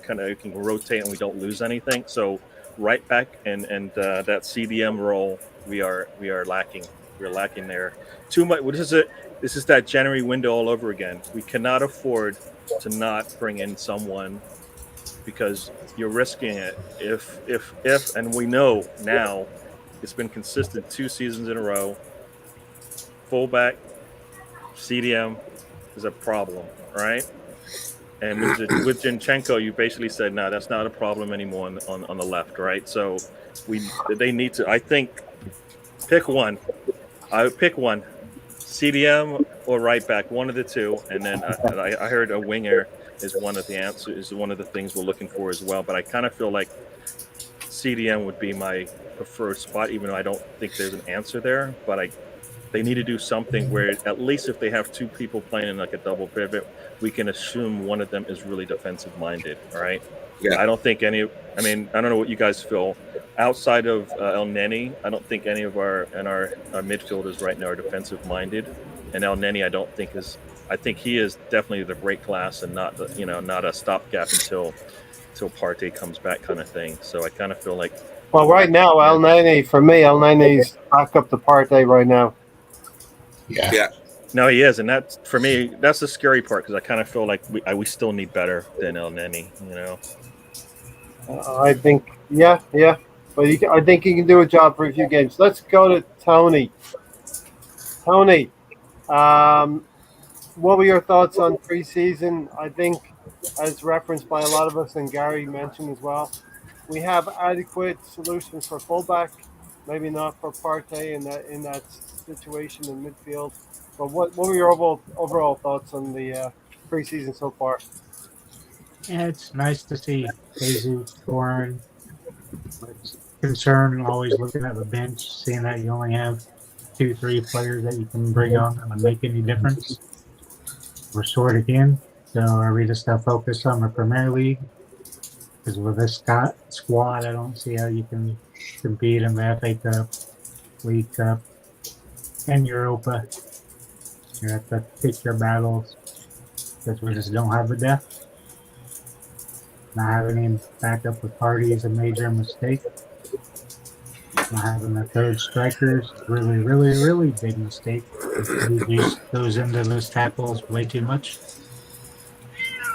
rotate and we don't lose anything. So right back and that CDM role we are lacking. We're lacking there too much. What is it? This is that January window all over again. We cannot afford to not bring in someone, because you're risking it if and we know now it's been consistent 2 seasons in a row. Fullback CDM is a problem, right? And with Zinchenko, you basically said, no, that's not a problem anymore on the left, right? So they need to, I think, pick one. I would pick one, CDM or right back, one of the two. And then I heard a winger is one of the answers, is one of the things we're looking for as well. But I kind of feel like CDM would be my preferred spot, even though I don't think there's an answer there. But they need to do something where at least if they have 2 people playing in like a double pivot, we can assume one of them is really defensive minded. All right. Yeah. I don't think I don't know what you guys feel. Outside of El Neni, I don't think any of our midfielders right now are defensive minded. And El Neni, I think he is definitely the break class and not a stopgap until Partey comes back kind of thing. So I kind of feel like. Well, right now, El Neni's back up to Partey right now. Yeah. No, he is, and that's for me. That's the scary part, because I kind of feel like we still need better than El Neni. I think, yeah, but I think he can do a job for a few games. Let's go to Tony. Tony, what were your thoughts on preseason? I think, as referenced by a lot of us and Gary mentioned as well, we have adequate solutions for fullback. maybe not for Partey in that situation in midfield. But what were your overall thoughts on the preseason so far? Yeah, it's nice to see Jesus scoring. It's concern always looking at the bench, seeing that you only have 2, 3 players that you can bring on that would make any difference. We're short again, so are we just focused on the Premier League? Because with this squad, I don't see how you can compete in the FA Cup, League Cup, and Europa. You have to pick your battles because we just don't have the depth. Not having any backup with Party is a major mistake. Not having a third striker is really, really, really big mistake. He just goes into those tackles way too much.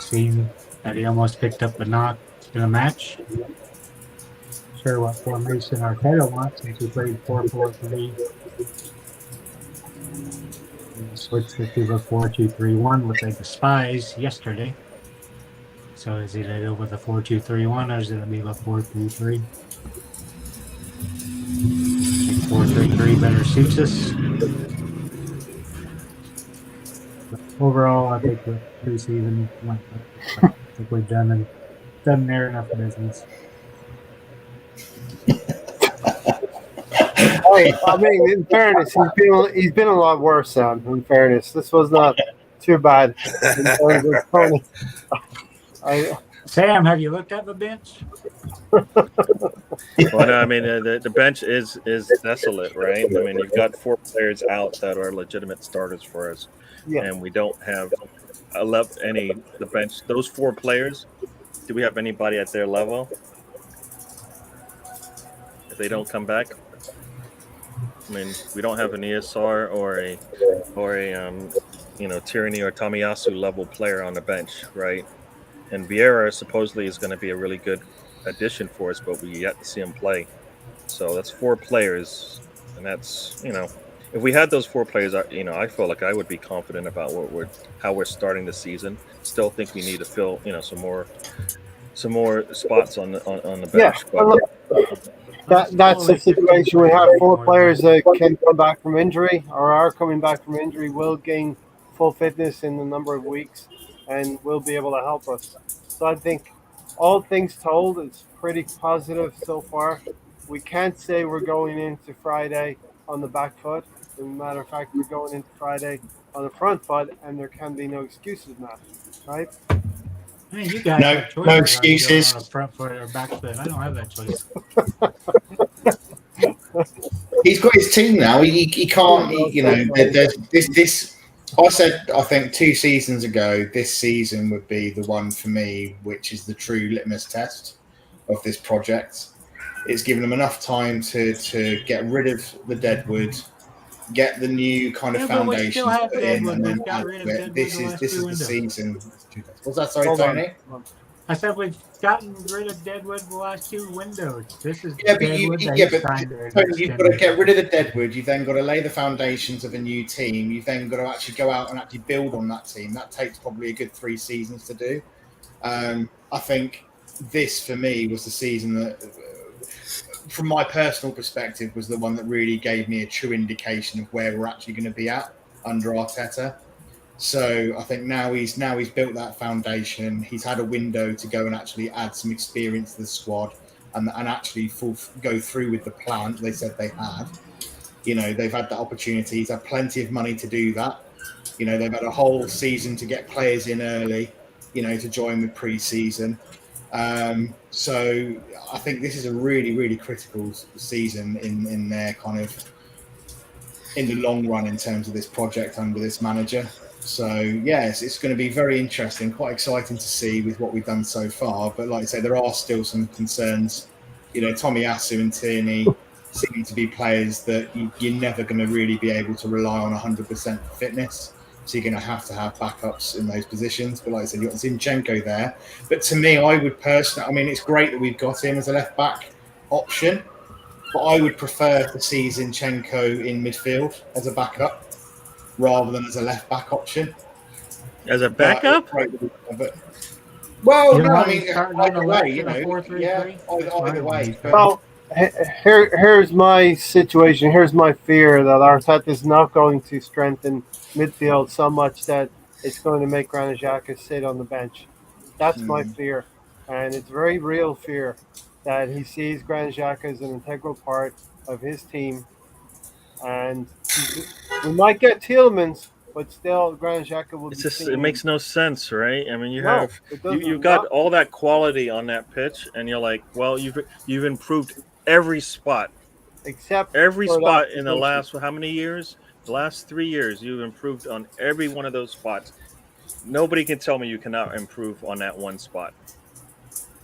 Seen that he almost picked up a knock in a match. Sure what formation Arteta wants since he played 4-4-3. Switched it to the 4-2-3-1, which I despised yesterday. So is it go with the 4-2-3-1 or is it be the 4-3-3? 4-3-3 better suits us. But overall, I think the preseason went. I think we've done near enough business. Hey, I mean, in fairness, he's been a lot worse, Sam. In fairness, this was not too bad in terms of Tony. Sam, have you looked at the bench? Well, no, I mean the bench is desolate, right? I mean, you've got 4 players out that are legitimate starters for us, and we don't have the bench. Those 4 players, do we have anybody at their level? If they don't come back, I mean, we don't have an ESR or a Tierney or Tomiyasu level player on the bench, right? And Vieira supposedly is going to be a really good addition for us, but we yet to see him play. So that's 4 players, and that's if we had those 4 players, I feel like I would be confident about how we're starting the season. Still think we need to fill some more spots on the bench. That's the situation. We have 4 players that can come back from injury or are coming back from injury, will gain full fitness in a number of weeks, and will be able to help us. So I think all things told, it's pretty positive so far. We can't say we're going into Friday on the back foot. As a matter of fact, we're going into Friday on the front foot, and there can be no excuses now, right? I mean, you guys have choices. No excuses. On the front foot or back foot. I don't have that choice. He's got his team now. He can't. There's this. I said, I think 2 seasons ago, this season would be the one for me, which is the true litmus test of this project. It's given them enough time to get rid of the deadwood, get the new kind of foundation put in, and then add to it. This is the season. What's that? Sorry, Tony. I said we've gotten rid of Deadwood the last 2 windows. This is Tony, you've got to get rid of the Deadwood. You've then got to lay the foundations of a new team. You've then got to actually go out and actually build on that team. That takes probably a good 3 seasons to do. I think this, for me, was the season that, from my personal perspective, was the one that really gave me a true indication of where we're actually going to be at under Arteta. So I think now he's built that foundation. He's had a window to go and actually add some experience to the squad and actually go through with the plan they said they had. They've had that opportunity. He's had plenty of money to do that. They've had a whole season to get players in early, to join with pre-season. So I think this is a really, really critical season in their kind of in the long run in terms of this project under this manager. So yes, it's going to be very interesting, quite exciting to see with what we've done so far. But like I say, there are still some concerns. Tomiyasu and Tierney seem to be players that you're never going to really be able to rely on 100% fitness. So you're going to have backups in those positions. But like I said, you've got Zinchenko there. But to me, I would personally, it's great that we've got him as a left back option, but I would prefer to see Zinchenko in midfield as a backup rather than as a left back option. As a backup? Well, no, either way, either way. Well, Here's my situation. Here's my fear that Arteta is not going to strengthen midfield so much that it's going to make Granit Xhaka sit on the bench. That's my fear, and it's a very real fear that he sees Granit Xhaka as an integral part of his team, and we might get Tielemans, but still Granit Xhaka will It's be just seen. it makes no sense, right? I mean, No, it doesn't. you've got all that quality on that pitch, and you're like, well, you've improved every spot, except every for that spot in the position. last how many years? The last 3 years, you've improved on every one of those spots. Nobody can tell me you cannot improve on that one spot.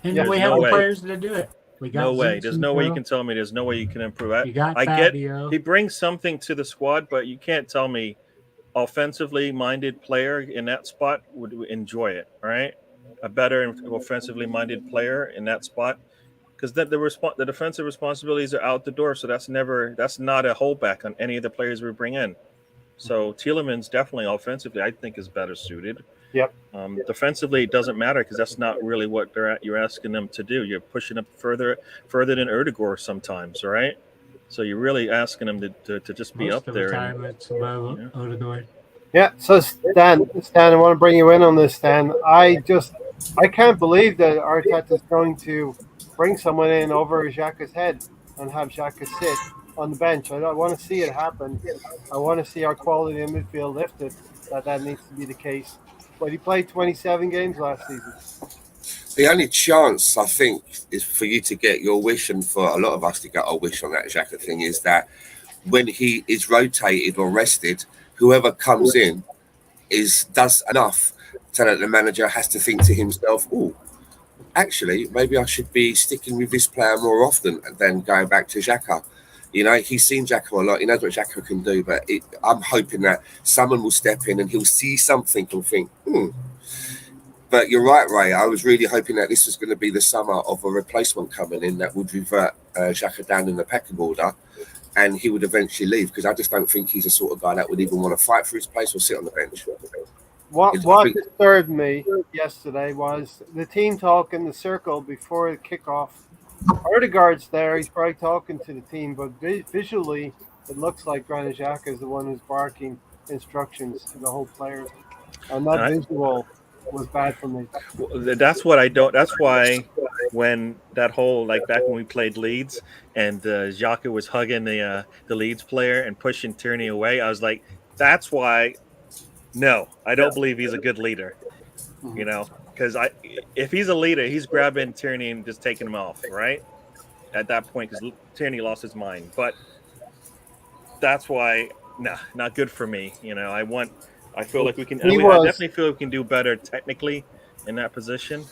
And Yeah, we There's have no the way. players to do it. We got No way. There's no way you Zinchenko. can tell me. There's no way you can improve. You got I get Fabio. he brings something to the squad, but you can't tell me offensively minded player in that spot would enjoy it. Right, a better offensively minded player in that spot because the defensive responsibilities are out the door. So that's not a holdback on any of the players we bring in. So Tielemans definitely offensively, I think, is better suited. Yep. Defensively, it doesn't matter because that's not really what you're asking them to do. You're pushing them further than Erdegaard sometimes, right? So you're really asking them to just be Most up of there. the time it's above Odegaard. Yeah, so Stan, I want to bring you in on this, Stan. I can't believe that Arteta is going to bring someone in over Xhaka's head and have Xhaka sit on the bench. I don't want to see it happen. I want to see our quality in midfield lifted. That needs to be the case. But he played 27 games last season. The only chance, I think, is for you to get your wish, and for a lot of us to get our wish on that Xhaka thing, is that when he is rotated or rested, whoever comes in does enough so that the manager has to think to himself, oh, actually, maybe I should be sticking with this player more often than going back to Xhaka. You know, he's seen Xhaka a lot. He knows what Xhaka can do, but I'm hoping that someone will step in and he'll see something and think, But you're right, Ray. I was really hoping that this was going to be the summer of a replacement coming in that would revert Xhaka down in the pecking order, and he would eventually leave, because I just don't think he's the sort of guy that would even want to fight for his place or sit on the bench. What disturbed me yesterday was the team talk in the circle before the kickoff. Erdegaard's there; he's probably talking to the team, but visually, it looks like Granit Xhaka is the one who's barking instructions to the whole players, and that visual was bad for me. That's what I don't. That's why when that whole back when we played Leeds and Xhaka was hugging the Leeds player and pushing Tierney away, I was like, that's why. No, I don't believe he's a good leader. You know, because if he's a leader, he's grabbing Tierney and just taking him off, right? At that point, because Tierney lost his mind. But that's why, not good for me. You know, I feel like we can. I definitely feel we can do better technically in that position.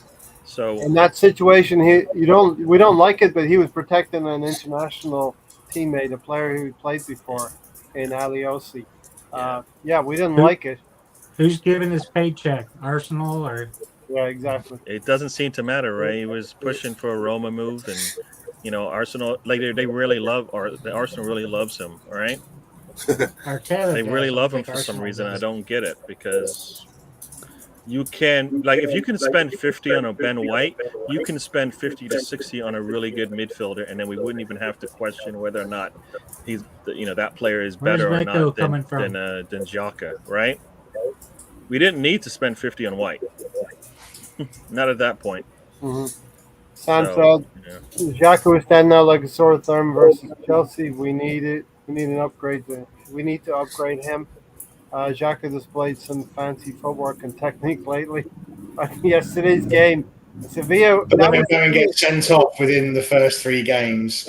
So in that situation, we don't like it, but he was protecting an international teammate, a player who played before in Aliosi. We didn't like it. Who's giving his paycheck? Arsenal or? Yeah, exactly. It doesn't seem to matter, right? He was pushing for a Roma move, and Arsenal they really love, or the Arsenal really loves him, right? They really love him for some reason. I don't get it, because you can if you can spend 50 on a Ben White, you can spend 50 to 60 on a really good midfielder, and then we wouldn't even have to question whether or not he's that player is better or not than Xhaka, right? We didn't need to spend 50 on White. Not at that point. Sam said, Xhaka was standing out like a sore thumb versus Chelsea. We need an upgrade. We need to upgrade him. Xhaka displayed some fancy footwork and technique lately. Yesterday's game, Sevilla. But then go and get sent off within the first 3 games.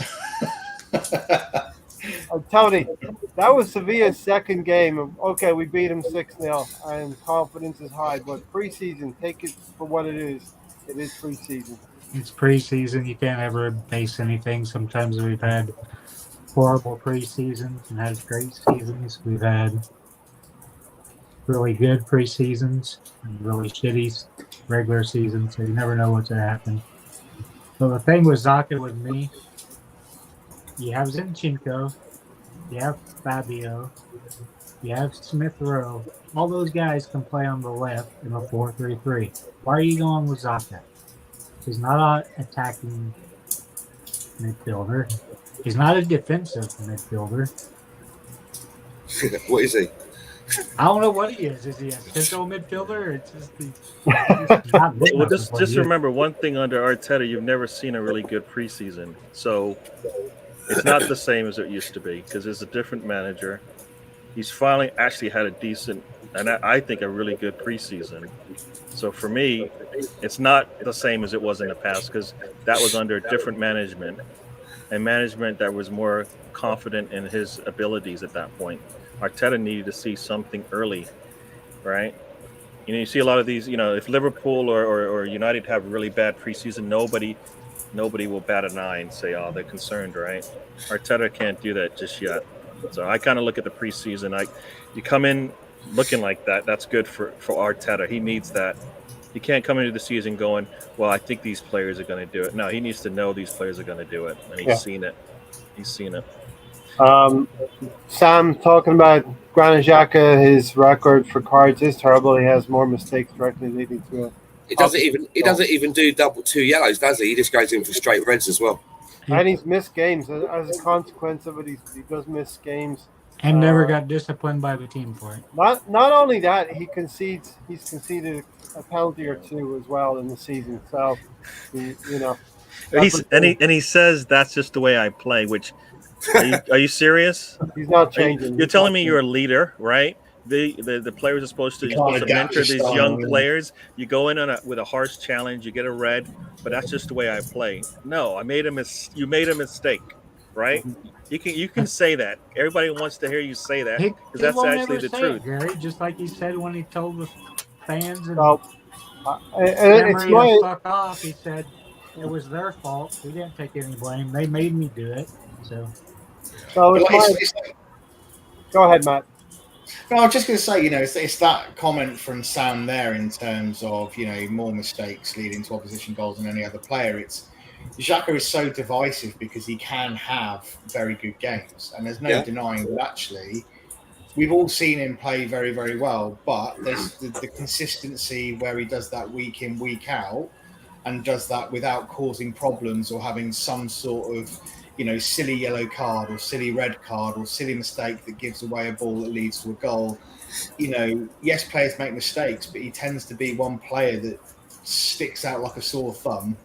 Tony, that was Sevilla's second game. Okay, we beat him 6-0, and confidence is high. But preseason, take it for what it is. It is preseason. It's preseason. You can't ever base anything. Sometimes we've had horrible preseasons and had great seasons. We've had really good preseasons and really shitty regular seasons. So you never know what's going to happen. So the thing with Xhaka with me, you have Zinchenko, you have Fabio, you have Smith Rowe. All those guys can play on the left in a 4-3-3. Why are you going with Xhaka? He's not attacking midfielder. He's not a defensive midfielder. What is he? I don't know what he is. Is he a central midfielder? It's just he's not good Well, enough for what just he is. remember one thing under Arteta: you've never seen a really good preseason, so it's not the same as it used to be because it's a different manager. He's finally actually had a decent, and I think a really good preseason. So for me, it's not the same as it was in the past because that was under different management and management that was more confident in his abilities at that point. Arteta needed to see something early, right? You know, you see a lot of these. You know, if Liverpool or United have really bad preseason, nobody will bat an eye and say, "Oh, they're concerned," right? Arteta can't do that just yet. So I kind of look at the preseason. You come in looking like that. That's good for Arteta. He needs that. He can't come into the season going, "Well, I think these players are going to do it." No, he needs to know these players are going to do it, and he's seen it. He's seen it. Sam talking about Granit Xhaka, his record for cards is terrible. He has more mistakes directly leading to it. He doesn't even do double 2 yellows, does he? He just goes in for straight reds as well. And he's missed games as a consequence of it. He does miss games. And never got disciplined by the team for it. Not only that, he's conceded a penalty or two as well in the season. So, you know, he says that's just the way I play. Which are you serious? He's not changing. You're telling me you're a leader, right? The players are supposed to mentor these young players. You go in with a harsh challenge, you get a red, but that's just the way I play. No, you made a mistake, right? You can say that. Everybody wants to hear you say that because that's actually the truth. Gary, just like he said when he told the fans and it's my fuck off. He said it was their fault. He didn't take any blame. They made me do it. So go ahead, Matt. No, I was just going to say, you know, it's that comment from Sam there in terms of, you know, more mistakes leading to opposition goals than any other player. It's Xhaka is so divisive because he can have very good games, and there's no denying that actually we've all seen him play very, very well, but there's the consistency where he does that week in, week out, and does that without causing problems or having some sort of, you know, silly yellow card or silly red card or silly mistake that gives away a ball that leads to a goal. You know, yes, players make mistakes, but he tends to be one player that sticks out like a sore thumb,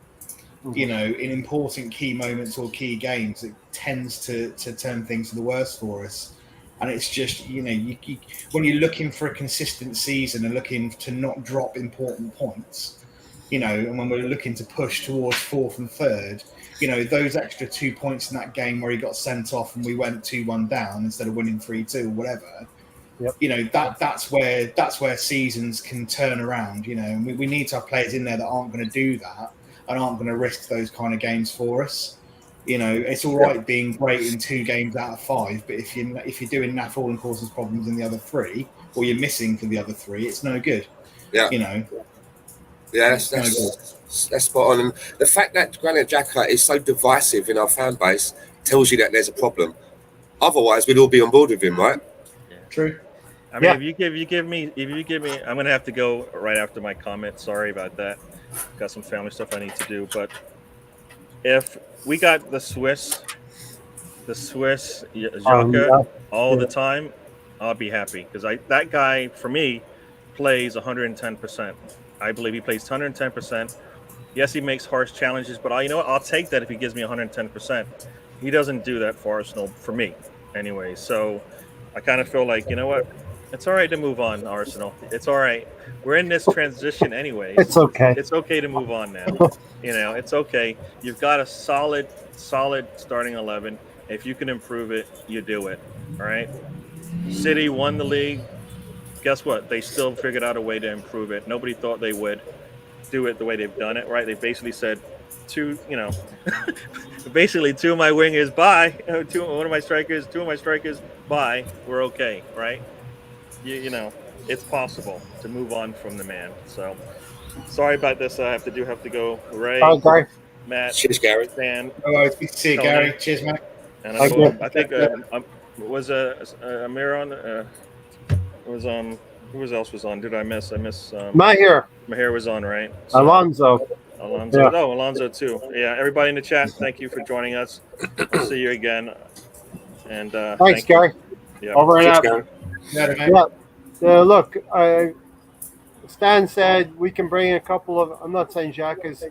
you know, in important key moments or key games. It tends to turn things for the worse for us. And it's just, you know, when you're looking for a consistent season and looking to not drop important points, you know, and when we're looking to push towards fourth and third, you know, those extra 2 points in that game where he got sent off and we went 2-1 down instead of winning 3-2 or whatever, you know, that's where seasons can turn around, you know, and we need to have players in there that aren't going to do that and aren't going to risk those kind of games for us. You know, it's all right being great in 2 games out of 5, but if you're doing naff all and causes problems in the other 3, or you're missing for the other 3, it's no good. Yeah, you know. Yeah, that's spot on. And the fact that Granit Xhaka is so divisive in our fan base tells you that there's a problem. Otherwise, we'd all be on board with him, right? Yeah. True. I mean, if you give me, I'm gonna have to go right after my comment. Sorry about that. Got some family stuff I need to do, but if we got the Swiss Xhaka all the time, I'll be happy because that guy for me plays 110%. I believe he plays 110%. Yes, he makes harsh challenges, but you know what? I'll take that if he gives me 110%. He doesn't do that for Arsenal, for me, anyway. So I kind of feel like, you know what? It's all right to move on, Arsenal. It's all right. We're in this transition anyways. It's okay. It's okay to move on now. You know, it's okay. You've got a solid starting 11. If you can improve it, you do it. All right? City won the league. Guess what? They still figured out a way to improve it. Nobody thought they would do it the way they've done it, right? They basically said basically two of my wingers, bye. Two of my strikers, bye. We're okay, right? You know, it's possible to move on from the man. So sorry about this. I have to go. Ray, Matt, cheers, Gary. Dan. Good to see you, Gary. Cheers, Matt. And I think was Amir on. Who else was on? Did I miss? Mahir Mahir was on, right? So, Alonso. Alonso. Yeah. Oh, Alonso too. Yeah, everybody in the chat, thank you for joining us. We'll see you again. And Thanks, thank you. Gary. Yeah. Over and Cheers, out. Gary. Yeah. Look, Stan said we can bring a couple of. I'm not saying Xhaka's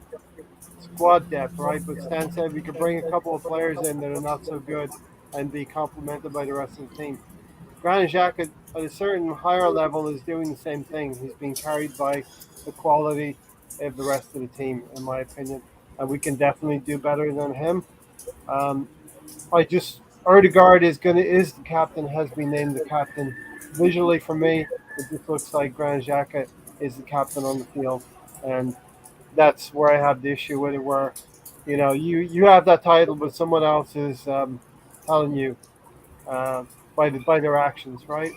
squad depth, right? But Stan said we could bring a couple of players in that are not so good and be complemented by the rest of the team. Granit Xhaka at a certain higher level is doing the same thing. He's being carried by the quality of the rest of the team, in my opinion, and we can definitely do better than him. Erdegaard is the captain, has been named the captain. Visually, for me, it just looks like Granit Xhaka is the captain on the field, and that's where I have the issue with it. Where, you have that title, but someone else is telling you uh, by their actions, right?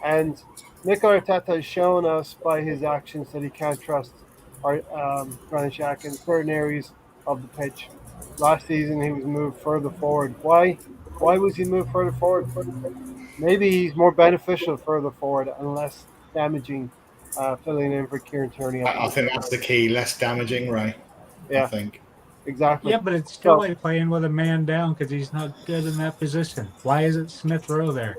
And Mikel Arteta has shown us by his actions that he can't trust our Granit Xhaka in certain areas of the pitch. Last season, he was moved further forward. Why? Why was he moved further forward? Maybe he's more beneficial further forward and less damaging, filling in for Kieran Tierney. I think that's the key. Less damaging, Ray. Yeah, I think. exactly. Yeah, but it's still like playing with a man down because he's not good in that position. Why is it Smith Rowe there?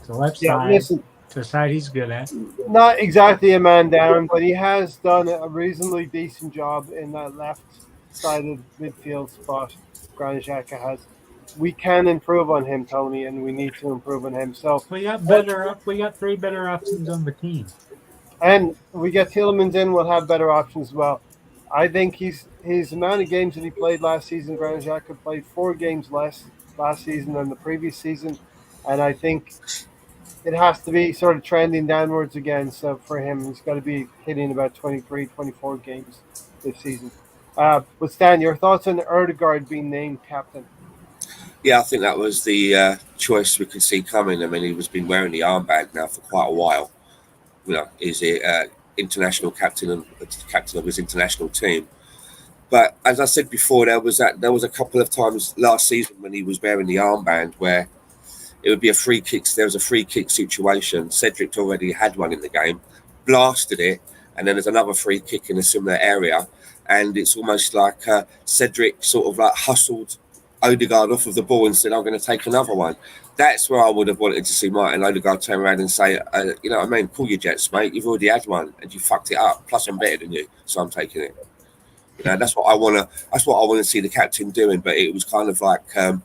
The left side, Listen, the side he's good at. not exactly a man down, but he has done a reasonably decent job in that left-sided midfield spot. Granit Xhaka has. We can improve on him, Tony, and we need to improve on him. So We got three better options on the team. and we get Tielemans in, we'll have better options as well. I think his amount of games that he played last season, Granit Xhaka played 4 games less last season than the previous season, and I think it has to be sort of trending downwards again. So for him, he's got to be hitting about 23, 24 games this season. But Stan, your thoughts on Erdegaard being named captain? Yeah, I think that was the choice we could see coming. I mean, he was been wearing the armband now for quite a while. He's a international captain and captain of his international team. But as I said before, there was a couple of times last season when he was wearing the armband where it would be a free kick. There was a free kick situation. Cedric already had one in the game, blasted it, and then there's another free kick in a similar area, and it's almost like Cedric sort of like hustled Odegaard off of the ball and said, "I'm going to take another one." That's where I would have wanted to see Martin Odegaard turn around and say, "You know what I mean? Call your jets, mate. You've already had one and you fucked it up. Plus, I'm better than you, so I'm taking it." That's what I want to. That's what I want to see the captain doing. But it was kind of like a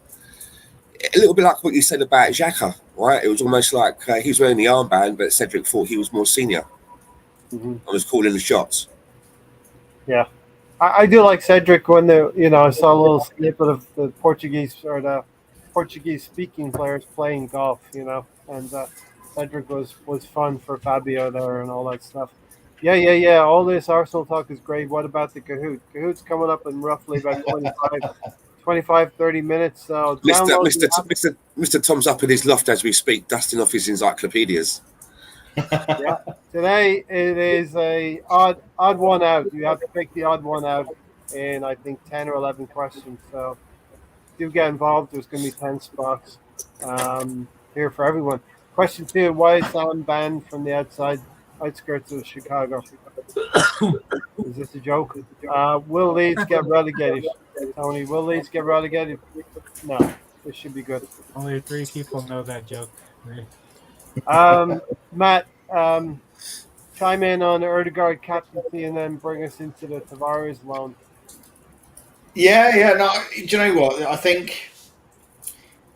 little bit like what you said about Xhaka, right? It was almost like he was wearing the armband, but Cedric thought he was more senior. I was calling the shots. Yeah. I do like Cedric when I saw a little snippet of the Portuguese or the Portuguese-speaking players playing golf, and Cedric was fun for Fabio there and all that stuff. Yeah. All this Arsenal talk is great. What about the Kahoot? Kahoot's coming up in roughly about 25, 30 minutes. So Mr. Tom's up in his loft as we speak, dusting off his encyclopedias. Yeah. Today it is a odd one out. You have to pick the odd one out in I think 10 or 11 questions. So do get involved. There's going to be 10 spots here for everyone. Question 2: why is Sam banned from the outskirts of Chicago? Is this a joke? Will Leeds get relegated? Tony, will Leeds get relegated? No, this should be good. Only 3 people know that joke. Matt, chime in on Erdegaard captaincy and then bring us into the Tavares loan. Yeah. No, do you know what? I think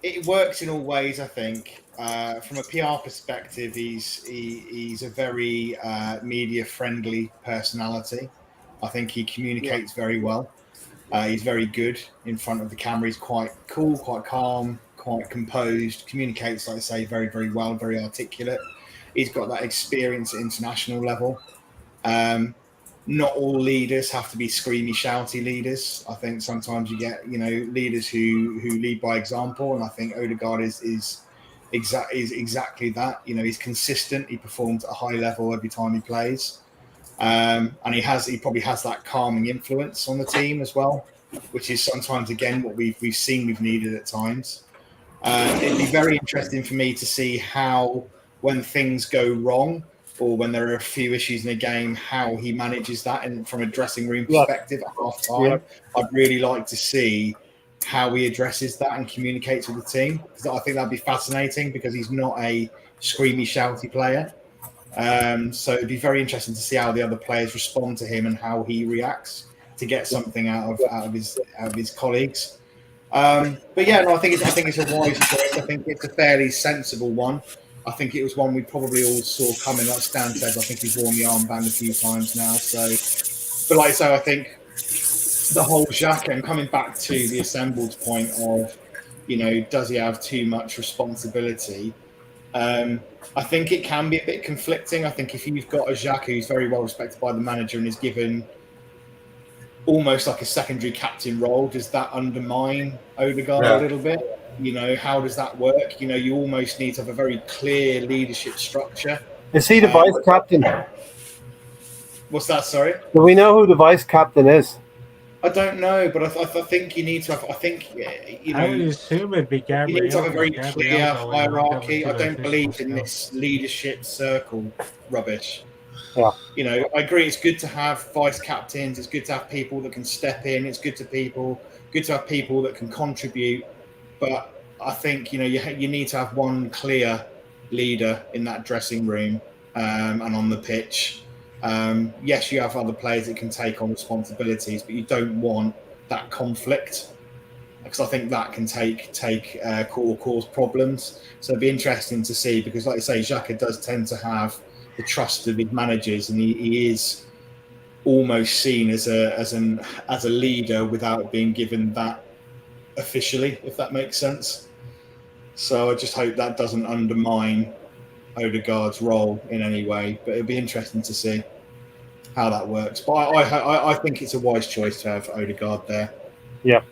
it works in all ways. I think from a PR perspective, he's a very media-friendly personality. I think he communicates very well. He's very good in front of the camera. He's quite cool, quite calm, quite composed. Communicates, like I say, very, very well, very articulate. He's got that experience at international level. Not all leaders have to be screamy, shouty leaders. I think sometimes you get, leaders who lead by example, and I think Odegaard is exactly that. He's consistent. He performs at a high level every time he plays, and he probably has that calming influence on the team as well, which is sometimes again what we've seen we've needed at times. It'd be very interesting for me to see how, when things go wrong, or when there are a few issues in a game, how he manages that, and from a dressing room perspective at half time, I'd really like to see how he addresses that and communicates with the team, because I think that'd be fascinating, because he's not a screamy, shouty player. So it'd be very interesting to see how the other players respond to him and how he reacts to get something out of his colleagues. But yeah, no, I think it's a wise choice. I think it's a fairly sensible one. I think it was one we probably all saw coming. Like Stan says, I think he's worn the armband a few times now. So, but like I say, I think the whole Xhaka, and coming back to the assembled point of, does he have too much responsibility? I think it can be a bit conflicting. I think if you've got a Xhaka who's very well respected by the manager and is given almost like a secondary captain role, does that undermine Odegaard a little bit? How does that work? You almost need to have a very clear leadership structure. Is he the vice captain? What's that? Sorry? Do we know who the vice captain is? I don't know, but I think you need to have. I think I would assume it'd be Gabriel. You need to have a very clear hierarchy. I don't believe in this leadership circle rubbish. Yeah. I agree. It's good to have vice captains. It's good to have people that can step in. It's good to have people that can contribute. But I think you need to have one clear leader in that dressing room and on the pitch. Yes, you have other players that can take on responsibilities, but you don't want that conflict, because I think that can cause problems. So it'd be interesting to see, because like you say, Xhaka does tend to have the trust of his managers, and he is almost seen as a leader without being given that officially, if that makes sense. So I just hope that doesn't undermine Odegaard's role in any way, but it'd be interesting to see how that works. But I think it's a wise choice to have Odegaard there. Yeah.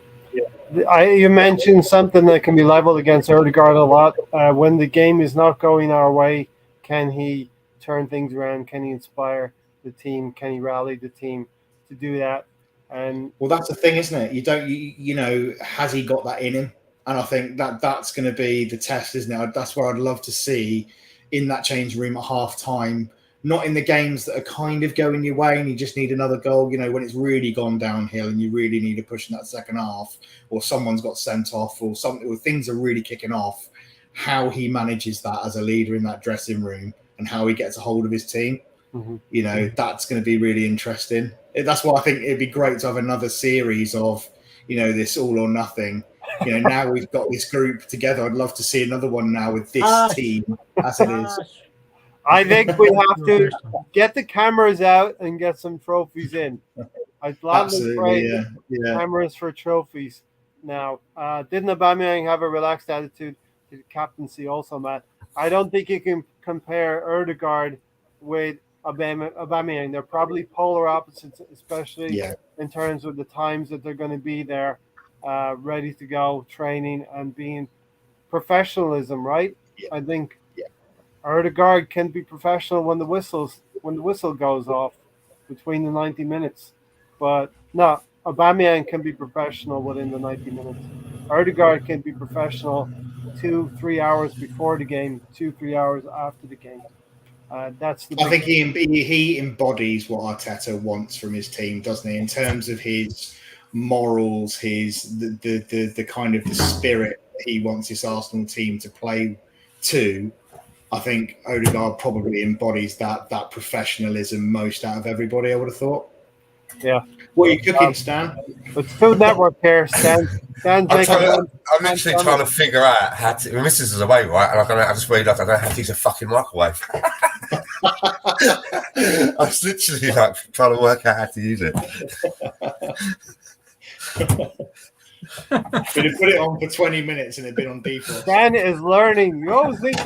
You mentioned something that can be leveled against Odegaard a lot. When the game is not going our way, can he turn things around? Can he inspire the team? Can he rally the team to do that? And well, that's the thing, isn't it? Has he got that in him? And I think that's going to be the test, isn't it? That's where I'd love to see in that change room at half time, not in the games that are kind of going your way and you just need another goal, when it's really gone downhill and you really need a push in that second half, or someone's got sent off, or something, or things are really kicking off, how he manages that as a leader in that dressing room and how he gets a hold of his team. Mm-hmm. That's going to be really interesting. That's why I think it'd be great to have another series of, this all or nothing. Now we've got this group together. I'd love to see another one now with this team as it is. I think we have to get the cameras out and get some trophies in. I'd gladly trade cameras for trophies now. Didn't Aubameyang have a relaxed attitude to the captaincy also, Matt? I don't think you can compare Odegaard with Aubameyang. They're probably polar opposites, especially in terms of the times that they're going to be there, ready to go, training and being professionalism, right? Yeah. I think Odegaard can be professional when the whistle goes off between the 90 minutes. But no, Aubameyang can be professional within the 90 minutes. Odegaard can be professional 2-3 hours before the game, 2-3 hours after the game. I think he embodies what Arteta wants from his team, doesn't he? In terms of his morals, the kind of the spirit he wants his Arsenal team to play to. I think Odegaard probably embodies that professionalism most out of everybody, I would have thought. Yeah. What are you cooking, Stan? It's Food Network here, Stan. I'm literally trying to figure out how to. My missus is away, right? And I just realised I don't know how to use a fucking microwave. I was literally trying to work out how to use it. But he put it on for 20 minutes and it'd been on default. Stan is learning. We always need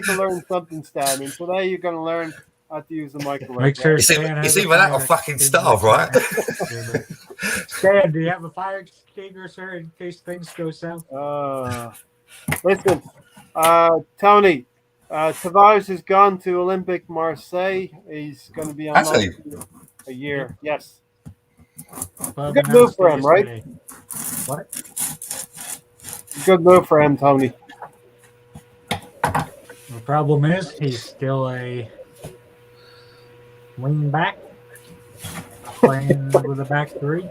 to learn something, Stan. And today you're going to learn how to use the microwave. Make sure it's either that or fucking starve, right? Stan, do you have a fire extinguisher in case things go south? Listen, Tony, Tavares has gone to Olympic Marseille. He's going to be on a year. Yes. Good move for him, right? What? Good move for him, Tony. The problem is he's still a wing back, playing with a back three.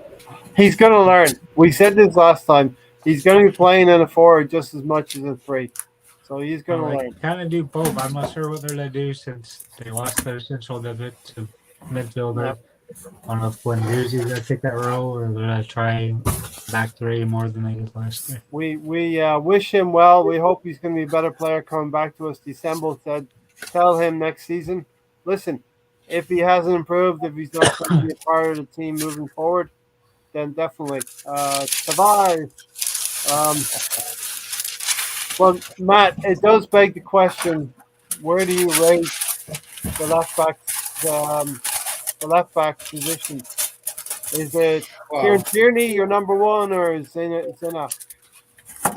He's going to learn. We said this last time. He's going to be playing in a 4 just as much as a 3. So he's going to learn. Kind of do both. I'm not sure what they're going to do since they lost their central defense to midfielder. Yep. I don't know if Guendouzi's going to take that role or they're going to try back three more than they did last year. We wish him well. We hope he's going to be a better player coming back to us. December said, tell him next season. Listen, if he hasn't improved, if he's not going to be a part of the team moving forward, then definitely. Tavares. Well, Matt, it does beg the question: where do you rate the left back position? Is it Kieran Tierney your number one, or is Zina?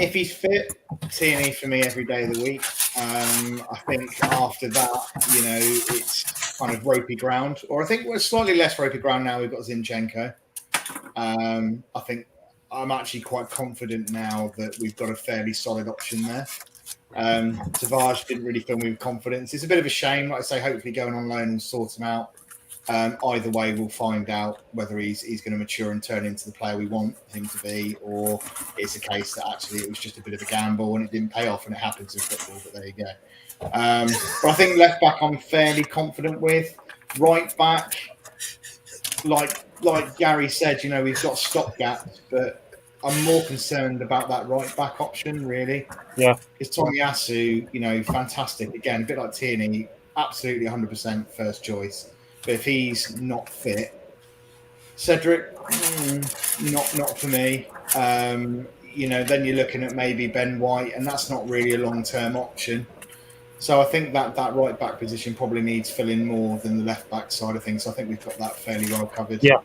If he's fit, Tierney for me every day of the week. I think after that, it's kind of ropey ground, or I think we're slightly less ropey ground now. We've got Zinchenko. I think I'm actually quite confident now that we've got a fairly solid option there. Tavares didn't really fill me with confidence. It's a bit of a shame. Like I say, hopefully going on loan will sort him out. Either way, we'll find out whether he's going to mature and turn into the player we want him to be, or it's a case that actually it was just a bit of a gamble and it didn't pay off, and it happens in football. But there you go. But I think left back I'm fairly confident with. Right back, like Gary said, we've got stopgaps, but I'm more concerned about that right back option, really. Yeah. Because Tomiyasu, fantastic. Again, a bit like Tierney, absolutely 100% first choice. But if he's not fit, Cedric, not for me. Then you're looking at maybe Ben White, and that's not really a long-term option. So I think that right back position probably needs filling more than the left back side of things. So I think we've got that fairly well covered. Yeah.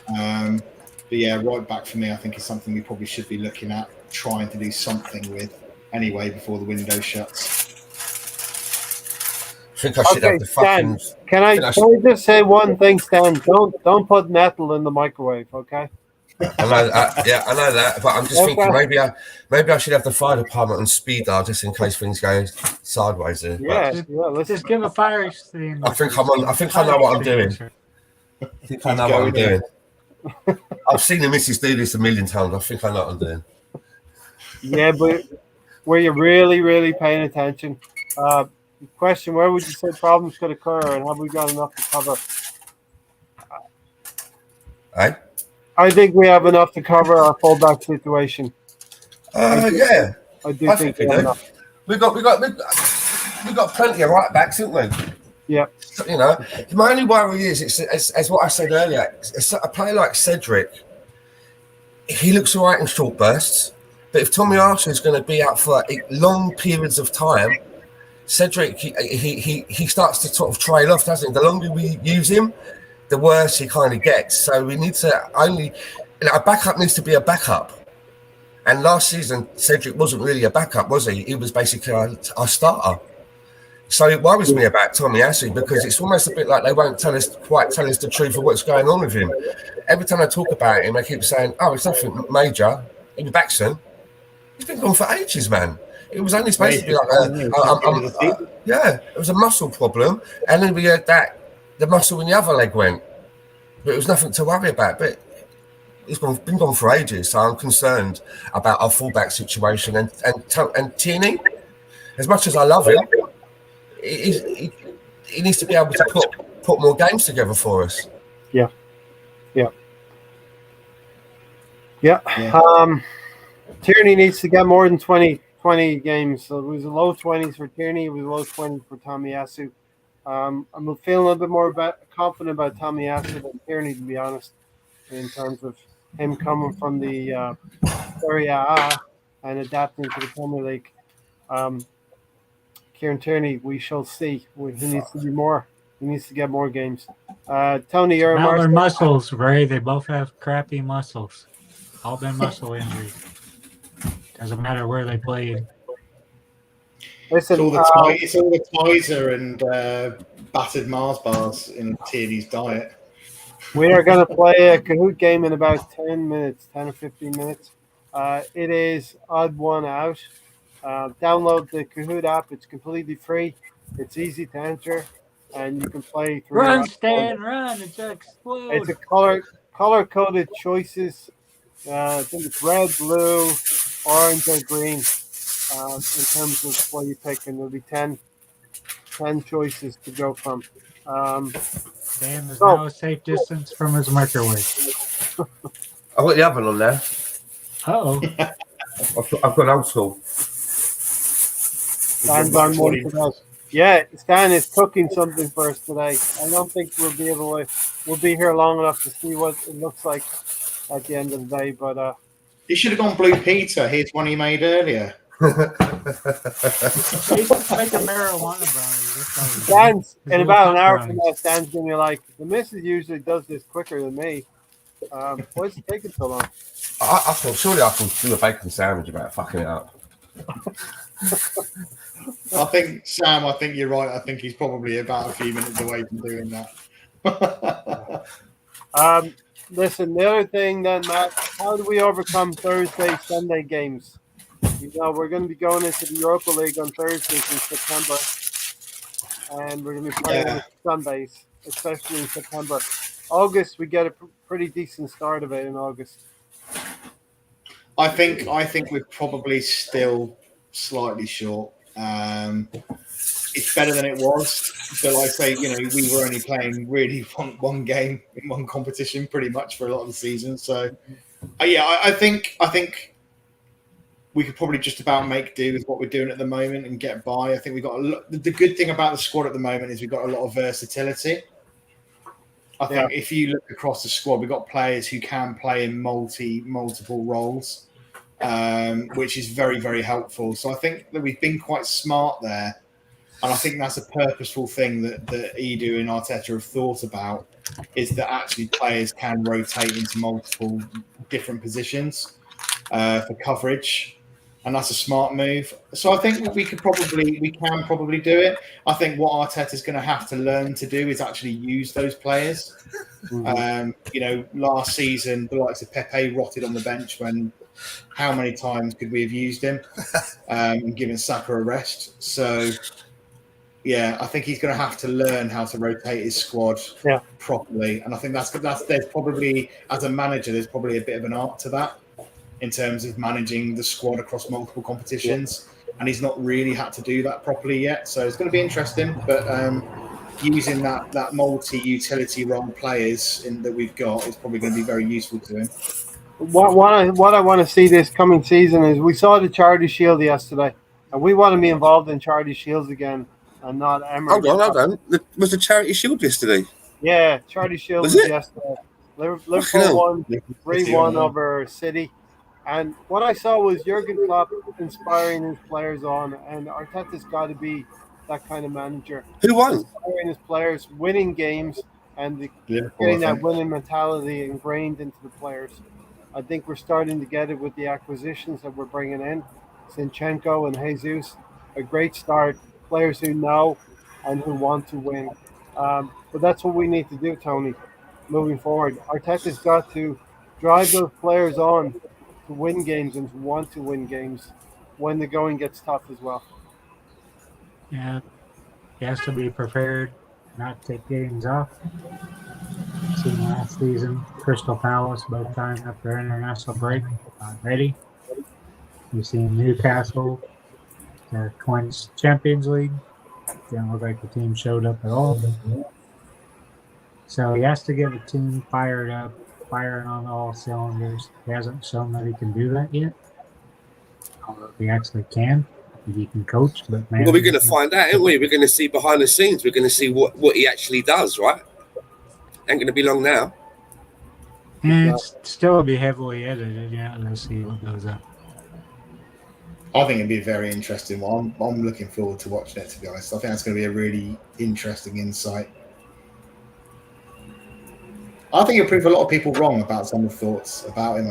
But yeah, right back for me, I think is something we probably should be looking at, trying to do something with anyway before the window shuts. I think I should have the fucking. Stan, can I just say one thing, Stan? Don't put nettle in the microwave, okay? I know that, but I'm just thinking maybe I should have the fire department on speed dial just in case things go sideways here. Yeah, let's just give a fire scene. I think I know what I'm doing. I think I know what I'm doing. I've seen the missus do this a million times. I think I know what I'm doing. Yeah, but were you really, really paying attention? Question: where would you say problems could occur, and have we got enough to cover? I think we have enough to cover our fullback situation. Yeah, I think we have enough. We've got plenty of right backs, haven't we? Yeah. My only worry is it's as what I said earlier. A player like Cedric, he looks all right in short bursts, but if Tomiyasu is going to be out for long periods of time, Cedric he starts to sort of trail off, doesn't he? The longer we use him, the worse he kind of gets. So we need to a backup needs to be a backup. And last season, Cedric wasn't really a backup, was he? He was basically our starter. So it worries me about Tomiyasu because it's almost a bit like they won't tell us the truth of what's going on with him. Every time I talk about him, they keep saying, "Oh, it's nothing major." He'll be back soon. He's been gone for ages, man. It was only supposed to be like it was a muscle problem, and then we heard that the muscle in the other leg went, but it was nothing to worry about. But he's been gone for ages, so I'm concerned about our fullback situation and Tierney. As much as I love him, he needs to be able to put more games together for us. Yeah. Tierney needs to get more than 20 games. So it was a low 20s for Tierney. It was a low 20s for Tomiyasu. I'm feeling a little bit more confident about Tomiyasu than Tierney, to be honest, in terms of him coming from the Serie A and adapting to the Premier League. Kieran Tierney, we shall see. He needs to be more. He needs to get more games. Tony, you're their muscles, Ray. They both have crappy muscles. All been muscle injuries. Doesn't matter where they played. Listen, it's all the Kaiser and battered Mars bars in Tierney's diet. We are going to play a Kahoot game in about 10 or 15 minutes. It is odd one out. Download the Kahoot app. It's completely free. It's easy to enter. and you can play through. Run, Stan, run! It's gonna explode. It's a color coded choices. I think it's red, blue, orange, or green. In terms of what you pick, and there'll be 10 choices to go from. Stan is now a safe distance from his microwave. I've got the oven on there. Uh-oh. I've got old school. Stan's on one today. Yeah, Stan is cooking something for us today. I don't think we'll be here long enough to see what it looks like at the end of the day. But you should have gone Blue Peter. Here's one he made earlier. Make a marijuana brownie. Stan's in about an hour from now. Stan's gonna be like, the missus usually does this quicker than me. Why is it taking so long? I thought surely I could do a bacon sandwich about fucking it up. I think Sam. I think you're right. I think he's probably about a few minutes away from doing that. Listen, the other thing then, Matt, how do we overcome Thursday, Sunday games? You know, we're going to be going into the Europa League on Thursdays in September, and we're going to be playing on Sundays, especially in September. August, we get a pretty decent start of it in August. I think we're probably still slightly short. It's better than it was, but like I say, you know, we were only playing really one game in one competition pretty much for a lot of the season. So, I think we could probably just about make do with what we're doing at the moment and get by. I think we've got the good thing about the squad at the moment is we've got a lot of versatility. I think if you look across the squad, we've got players who can play in multiple roles, which is very, very helpful. So I think that we've been quite smart there. And I think that's a purposeful thing that Edu and Arteta have thought about, is that actually players can rotate into multiple different positions for coverage. And that's a smart move. So I think we can probably do it. I think what Arteta's going to have to learn to do is actually use those players. Mm-hmm. Last season, the likes of Pepe rotted on the bench when how many times could we have used him and given Saka a rest? So, yeah, I think he's going to have to learn how to rotate his squad properly. And I think there's probably, as a manager, there's probably a bit of an art to that, in terms of managing the squad across multiple competitions, and he's not really had to do that properly yet. So it's going to be interesting, but using that multi-utility role players that we've got is probably going to be very useful to him. What I want to see this coming season is, we saw the Charity Shield yesterday, and we want to be involved in Charity Shields again and not Emirates. Hold on. Was the Charity Shield yesterday? Yeah, Charity Shield was yesterday. Liverpool won 3-1 over City. And what I saw was Jurgen Klopp inspiring his players on, and Arteta's got to be that kind of manager. Who won? Inspiring his players, winning games, and getting that winning mentality ingrained into the players. I think we're starting to get it with the acquisitions that we're bringing in. Zinchenko and Jesus, a great start. Players who know and who want to win. But that's what we need to do, Tony, moving forward. Arteta's got to drive those players on to win games and to want to win games when the going gets tough as well. Yeah, he has to be prepared, not take games off. Seen last season, Crystal Palace both times after international break, not ready. You've seen Newcastle, the Twins Champions League. Didn't look like the team showed up at all. So he has to get the team fired up, firing on all cylinders. He hasn't shown that he can do that yet. I don't know if he actually can. He can coach, but man, well, we're going to find out, aren't we? We're going to see behind the scenes. We're going to see what he actually does, right? Ain't going to be long now. And it's still be heavily edited. Yeah, let's see what goes up. I think it'd be a very interesting one. I'm looking forward to watching it, to be honest. I think that's going to be a really interesting insight. I think he'll prove a lot of people wrong about some of the thoughts about him,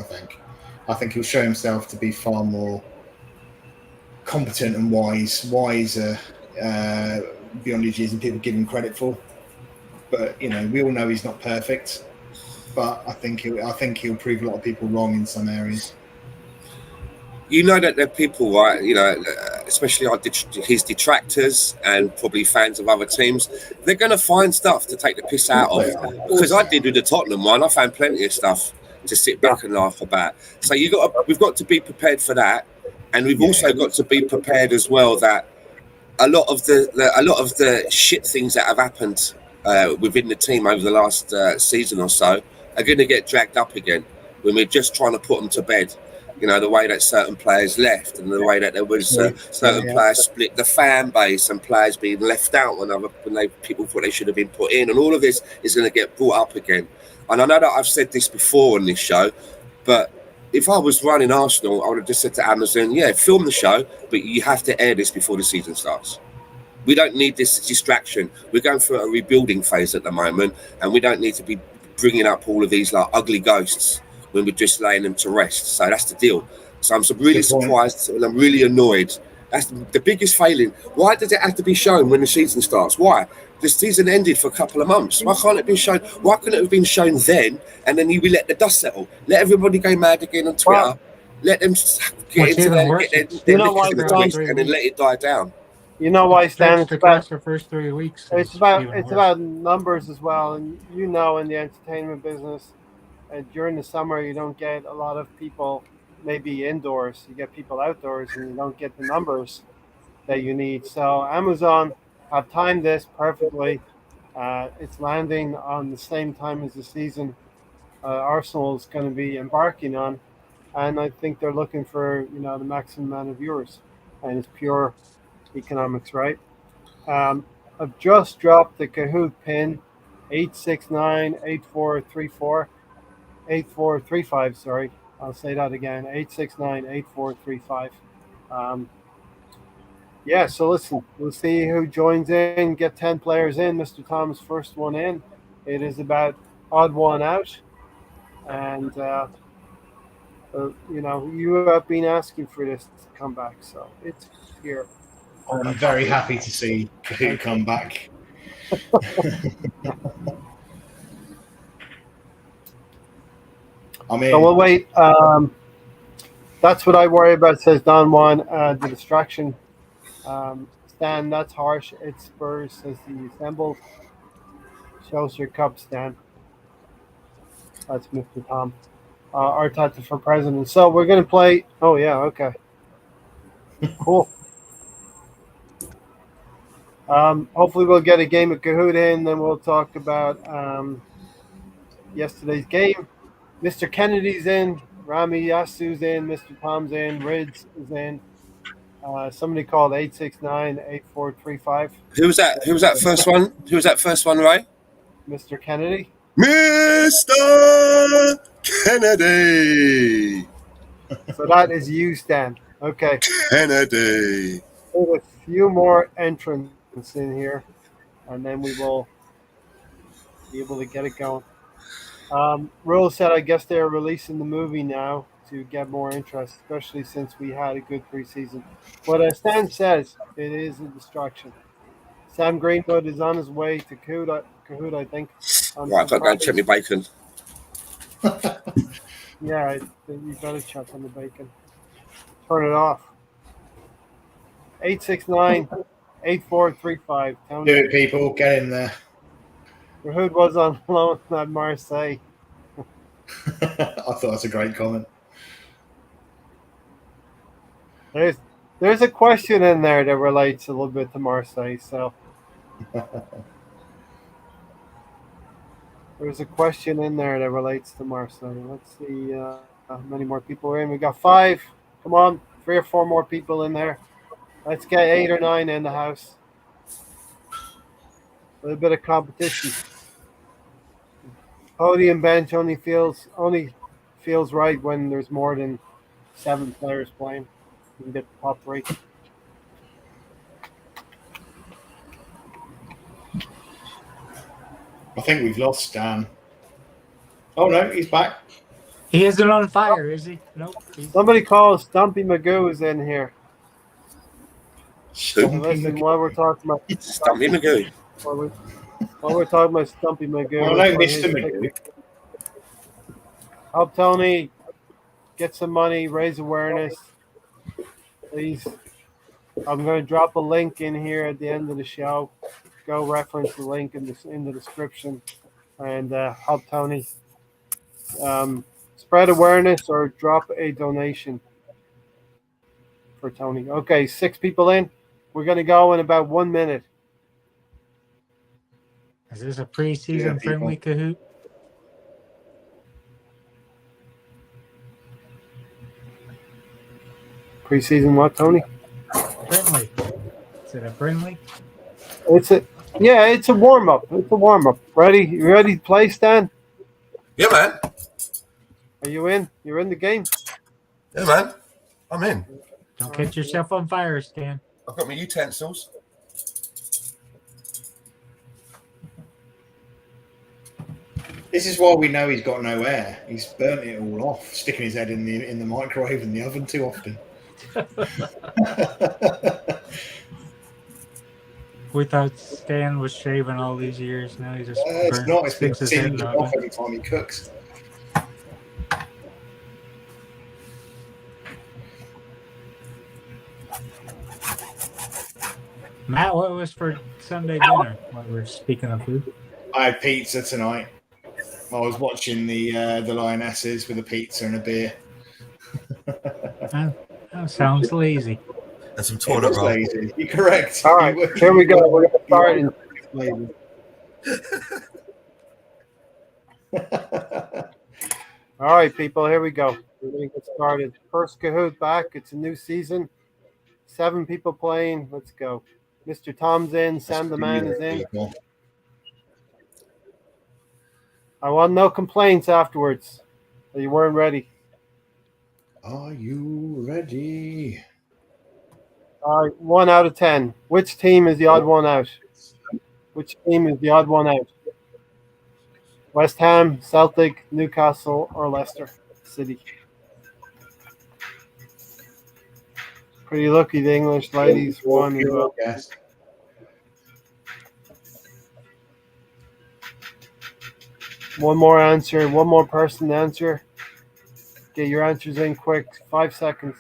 I think he'll show himself to be far more competent and wiser beyond his years and people give him credit for. But, we all know he's not perfect. But I think he'll prove a lot of people wrong in some areas. You know that there are people, right? especially his detractors and probably fans of other teams, they're going to find stuff to take the piss out of. Because I did with the Tottenham one, I found plenty of stuff to sit back and laugh about. So we've got to be prepared for that, and we've also got to be prepared as well that a lot of the shit things that have happened within the team over the last season or so are going to get dragged up again when we're just trying to put them to bed. You know, the way that certain players left and the way that there was certain players split the fan base and players being left out when people thought they should have been put in, and all of this is going to get brought up again. And I know that I've said this before on this show, but if I was running Arsenal, I would have just said to Amazon, yeah, film the show, but you have to air this before the season starts. We don't need this distraction. We're going through a rebuilding phase at the moment, and we don't need to be bringing up all of these like ugly ghosts when we're just laying them to rest. So that's the deal. So I'm really surprised and I'm really annoyed. That's the biggest failing. Why does it have to be shown when the season starts? Why? The season ended for a couple of months. Why can't it be shown? Why couldn't it have been shown then? And then we let the dust settle. Let everybody go mad again on Twitter. Well, let them get into their twist and then let it die down. You know why, Stan? It's about the first 3 weeks. It's about numbers as well, and you know, in the entertainment business, during the summer you don't get a lot of people maybe indoors. You get people outdoors, and you don't get the numbers that you need. So Amazon have timed this perfectly. It's landing on the same time as the season Arsenal is going to be embarking on, and I think they're looking for the maximum amount of viewers, and it's pure economics, right? I've just dropped the Kahoot pin 869-8434 8435. Sorry, I'll say that again. 869-8435. Yeah, so listen, we'll see who joins in. Get 10 players in. Mr. Tom's first one in. It is about odd one out, and you have been asking for this to come back, so it's here. I'm very happy to see Kahoot come back. So we'll wait. That's what I worry about, says Don Juan. The distraction. Stan, that's harsh. It's Spurs, says the assembled. Shows your cup, Stan. That's Mr. Tom. Arteta for president. So we're going to play. Oh, yeah, okay. Cool. Hopefully we'll get a game of Kahoot in, then we'll talk about yesterday's game. Mr. Kennedy's in, Rami Yasu's in, Mr. Tom's in, Rids is in. Somebody called 869-8435. Who was that? Who was that first one? Who was that first one, Ray? Mr. Kennedy. Mr. Kennedy. So that is you, Stan. Okay. Kennedy. A few more entrants in here, and then we will be able to get it going. Rule said, I guess they're releasing the movie now to get more interest, especially since we had a good preseason. But as Stan says, it is a distraction. Sam Greenwood is on his way to Kahoot, I think. Right, I've got to go and check my bacon. Yeah, you better check on the bacon. Turn it off. 869-8435. Do it, people. Get in there. Kahoot was on loan at Marseille. I thought that's a great comment. There's a question in there that relates a little bit to Marseille. So there's a question in there that relates to Marseille. Let's see how many more people are in. We got 5. Come on, 3 or 4 more people in there. Let's get 8 or 9 in the house. A little bit of competition. Podium bench only feels right when there's more than 7 players playing. You can get the top 3. I think we've lost Dan. Oh no, he's back. He isn't on fire, is he? Nope. Somebody call Stumpy Magoo is in here. Listen, while we're talking about Stumpy Magoo. While we're talking about Stumpy Magoo. Well, no, Mr. Magoo. Help Tony get some money, raise awareness. Please. I'm going to drop a link in here at the end of the show. Go reference the link in the description and help Tony spread awareness or drop a donation for Tony. Okay, 6 people in. We're going to go in about 1 minute. Is this a preseason friendly Kahoot? Preseason what, Tony? Friendly. Is it a friendly? It's a warm up. It's a warm up. Ready? You ready to play, Stan? Yeah, man. Are you in? You're in the game? Yeah, man. I'm in. Don't catch yourself on fire, Stan. I've got my utensils. This is why we know he's got no air. He's burnt it all off, sticking his head in the microwave in the oven too often. We thought Stan was shaving all these years. Now he just it's not. It's been sticks his head in singed the off oven. every time he cooks. Matt, what was for Sunday dinner? While we're speaking of food, I had pizza tonight. I was watching the Lionesses with a pizza and a beer. that sounds lazy. And some It toilet was roll. lazy. You're correct. All right, here we go. We're going to start. All right, people, here we go. We're going to get started. First Kahoot back. It's a new season. 7 people playing. Let's go. Mr. Tom's in. Sam the Man is in. I want no complaints afterwards that you weren't ready. Are you ready? All right, 1 out of 10. Which team is the odd one out? Which team is the odd one out? West Ham, Celtic, Newcastle, or Leicester City? Pretty lucky the English ladies won as well. Yes. One more answer, one more person to answer. Get your answers in quick, 5 seconds.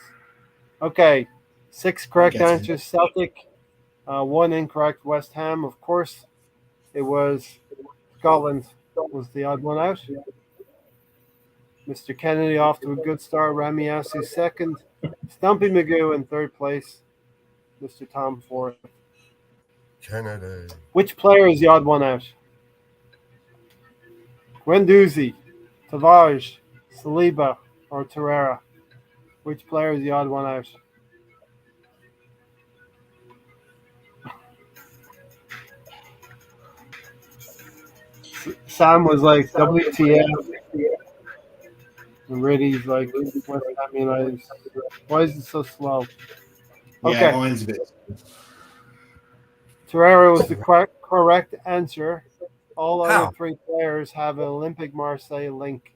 Okay, 6 correct answers, Celtic. 1 incorrect, West Ham. Of course, it was Scotland was the odd one out. Mr. Kennedy off to a good start. Rami Yasu second. Stumpy Magoo in 3rd place. Mr. Tom 4th. Kennedy. Which player is the odd one out? Guendouzi, Tavares, Saliba, or Torreira? Which player is the odd one out? Sam was like, WTF. And Riddy's like, West Ham United. Why is it so slow? Okay. Yeah, mine's a bit. Torreira was the correct answer. All other 3 players have an Olympic Marseille link.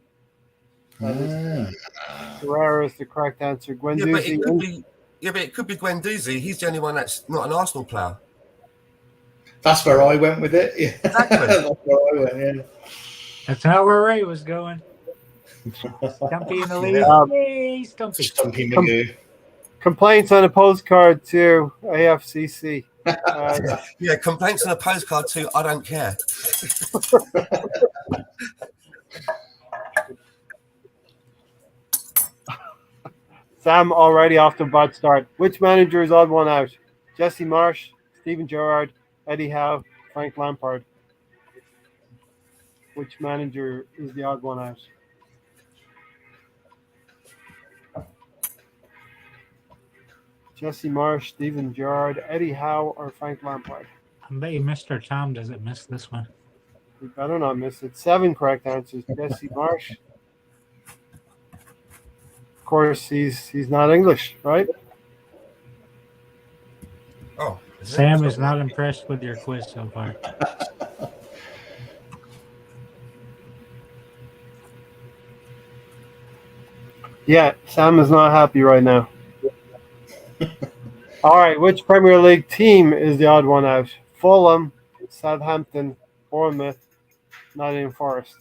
Torreira is the correct answer. Guendouzi. But it could be Guendouzi. He's the only one that's not an Arsenal player. That's where I went with it. Yeah. Exactly. That's where I went, yeah. That's not where Ray was going. Stumpy in the lead. Yay, Stumpy. Stumpy Magoo. Complaints on a postcard to AFCC. Yeah, complaints on a postcard too. I don't care. Sam already off to a bad start. Which manager is odd one out? Jesse Marsh, Steven Gerrard, Eddie Howe, Frank Lampard. Which manager is the odd one out? Jesse Marsh, Steven Gerrard, Eddie Howe, or Frank Lampard? I bet you Mr. Tom doesn't miss this one. You better not miss it. 7 correct answers. Jesse Marsh. Of course, he's not English, right? Oh, Sam is not impressed with your quiz so far. Yeah, Sam is not happy right now. All right, which Premier League team is the odd one out? Fulham, Southampton, Bournemouth, Nottingham Forest.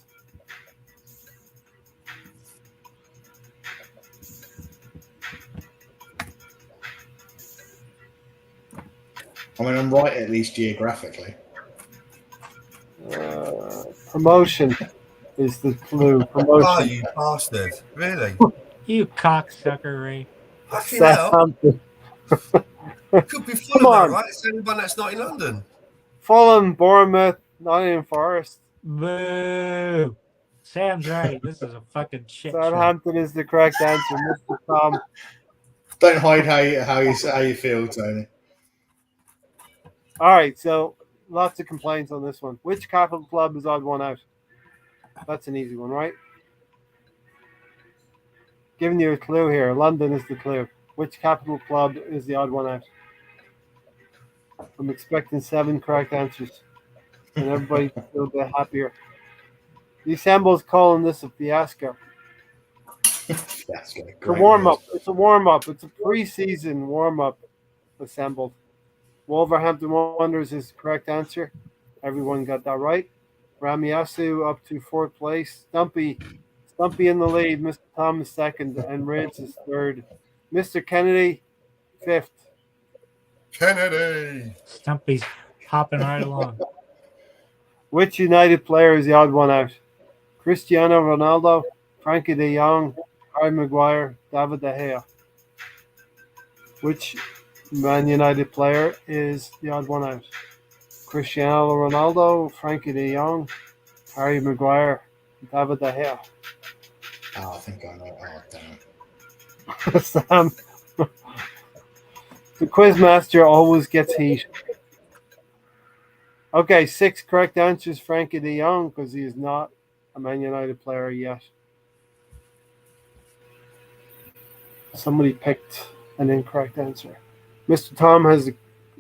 I mean, I'm right at least geographically. Promotion is the clue. Promotion. Oh, you bastard. Really? You cocksucker, Ray. Fucking hell. Southampton. Could be Fulham, Come on. though, right? It's the only one that's not in London. Fulham, Bournemouth, Nottingham Forest. Boo. Sam's right. This is a fucking shit show. Southampton is the correct answer, Mr. Tom. Don't hide how you feel, Tony. All right, so lots of complaints on this one. Which capital club is odd one out? That's an easy one, right? Giving you a clue here. London is the clue. Which capital club is the odd one out? I'm expecting 7 correct answers, and everybody feel a bit happier. The assemble's calling this a fiasco. That's great. It's a warm-up. It's a warm-up. It's a pre-season warm-up assembled. Wolverhampton Wanderers is the correct answer. Everyone got that right. Ramiasu up to 4th place. Stumpy in the lead. Mr. Thomas 2nd, and Rids is 3rd. Mr. Kennedy 5th. Kennedy. Stumpy's hopping right along. Which United player is the odd one out? Cristiano Ronaldo, Frankie de Jong, Harry Maguire, David De Gea. Which Man United player is the odd one out? Cristiano Ronaldo, Frankie de Jong, Harry Maguire, David De Gea. Oh, I think I know. Oh, damn. Sam. The quizmaster always gets heat. Okay, 6 correct answers, Frankie de Jong, because he is not a Man United player yet. Somebody picked an incorrect answer. Mr. Tom has a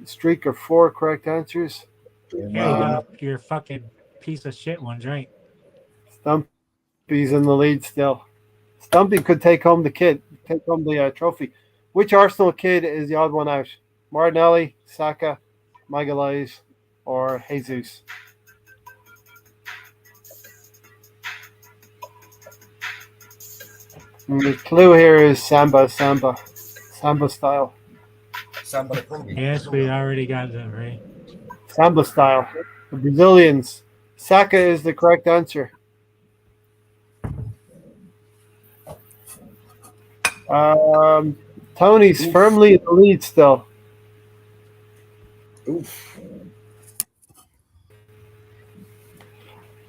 streak of 4 correct answers. Yeah, your fucking piece of shit ones, right? Stumpy's in the lead still. Stumpy could take home the trophy. Which Arsenal kid is the odd one out? Martinelli, Saka, Magalhaes, or Jesus? And the clue here is Samba style. Yes, we already got that, right? Samba style. The Brazilians. Saka is the correct answer. Tony's firmly in the lead still. Oof.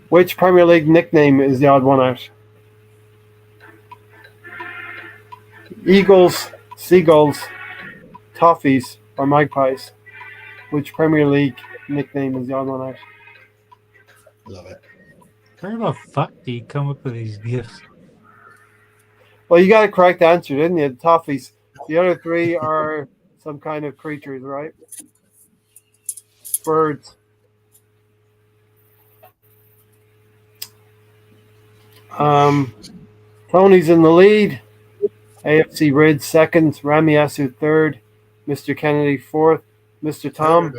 Which Premier League nickname is the odd one out? Eagles, Seagulls, Toffees, or Magpies? Which Premier League nickname is the odd one out? Love it. Where the fuck do you come up with these gifts? Well, you got a correct answer, didn't you? The Toffees. The other 3 are some kind of creatures, right? Birds. Tony's in the lead. AFC Rids 2nd. Ramiasu 3rd. Mr. Kennedy 4th. Mr. Tom.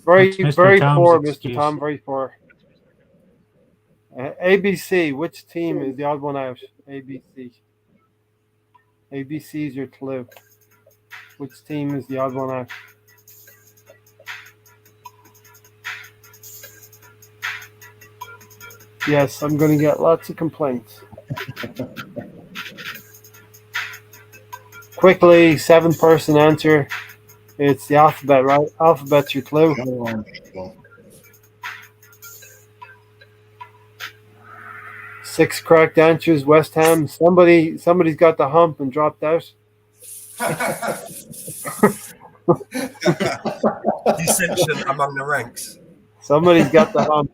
Very poor, Mr. Tom. Very poor. ABC. Which team is the odd one out? ABC. ABC is your clue. Which team is the odd one out? Yes, I'm going to get lots of complaints. Quickly, 7-person answer. It's the alphabet, right? Alphabet's your clue. Six correct answers. West Ham. Somebody's got the hump and dropped out. Dissension among the ranks. Somebody's got the hump.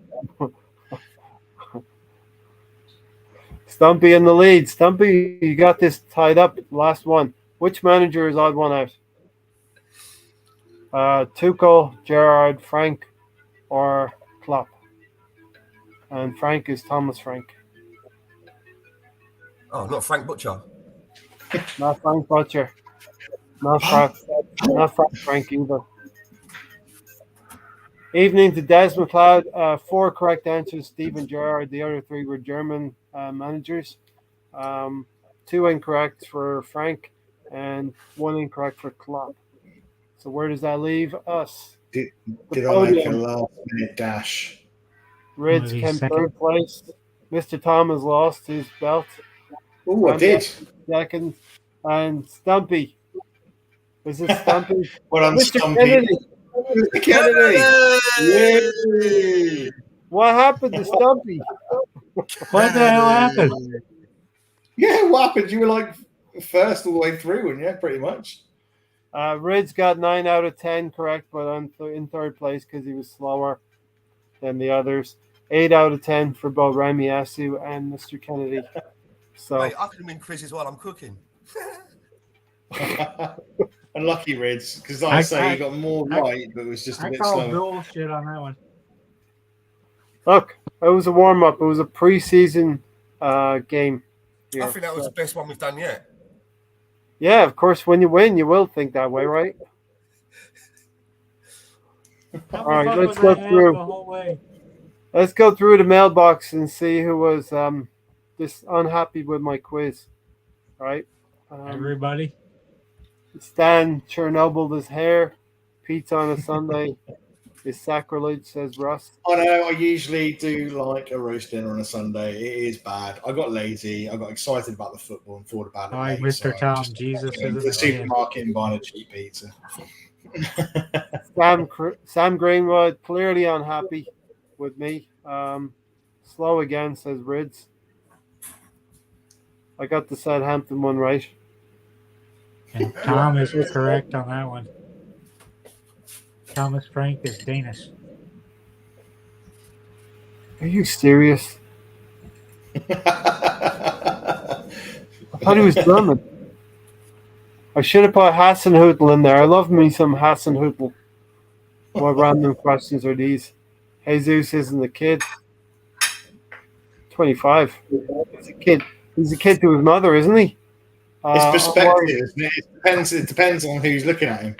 Stumpy in the lead. Stumpy, you got this tied up. Last one. Which manager is odd one out? Tuchel, Gerrard, Frank, or Klopp? And Frank is Thomas Frank. Oh, not Frank Butcher. Not Frank Butcher. Not Frank either. Evening to Des McLeod. 4 correct answers. Steven Gerrard. The other 3 were German managers. 2 incorrect for Frank and 1 incorrect for Klopp. So where does that leave us? Did The I make a podium. last-minute dash? Rids Maybe came second. third place. Mr. Tom has lost his belt. Oh, I did. Second. And Stumpy. Is it Stumpy? Well done, Mr. Stumpy. Kennedy. Mr. Kennedy. Yay! Yay! What happened to Stumpy? What the hell happened? Yeah, what happened? You were like first all the way through, weren't you? Pretty much. Rids got 9 out of 10 correct, but in third place because he was slower than the others. 8 out of 10 for both Remy Asu and Mr. Kennedy. So Wait, I can win quizzes while I'm cooking. Unlucky Rids, because like I say, you got more right, but it was just a I bit call slower. bullshit on that one. look, it was a warm up. It was a preseason game. Here, I think that was the best one we've done yet. yeah, of course. When you win, you will think that way, right? All right, let's go through. The whole way. Let's go through the mailbox and see who was just unhappy with my quiz. All right. Everybody. Stan Chernobyl his hair. Pizza on a Sunday is sacrilege, says Russ. I know. I usually do like a roast dinner on a Sunday. It is bad. I got lazy. I got excited about the football and thought about it. Like late, Mr. I Tom, just Jesus went to is the a sin. supermarket and buying a cheap pizza. Sam Greenwood clearly unhappy with me. Slow again, says Rids. I got the Southampton one right. And Tom is correct on that one. Thomas Frank is Danish. Are you serious? I thought he was German. I should have put Hasenhüttl in there. I love me some Hasenhüttl. What random questions are these? Jesus isn't a kid. 25. He's a kid. He's a kid to his mother, isn't he? It's perspective, isn't it? It depends on who's looking at him.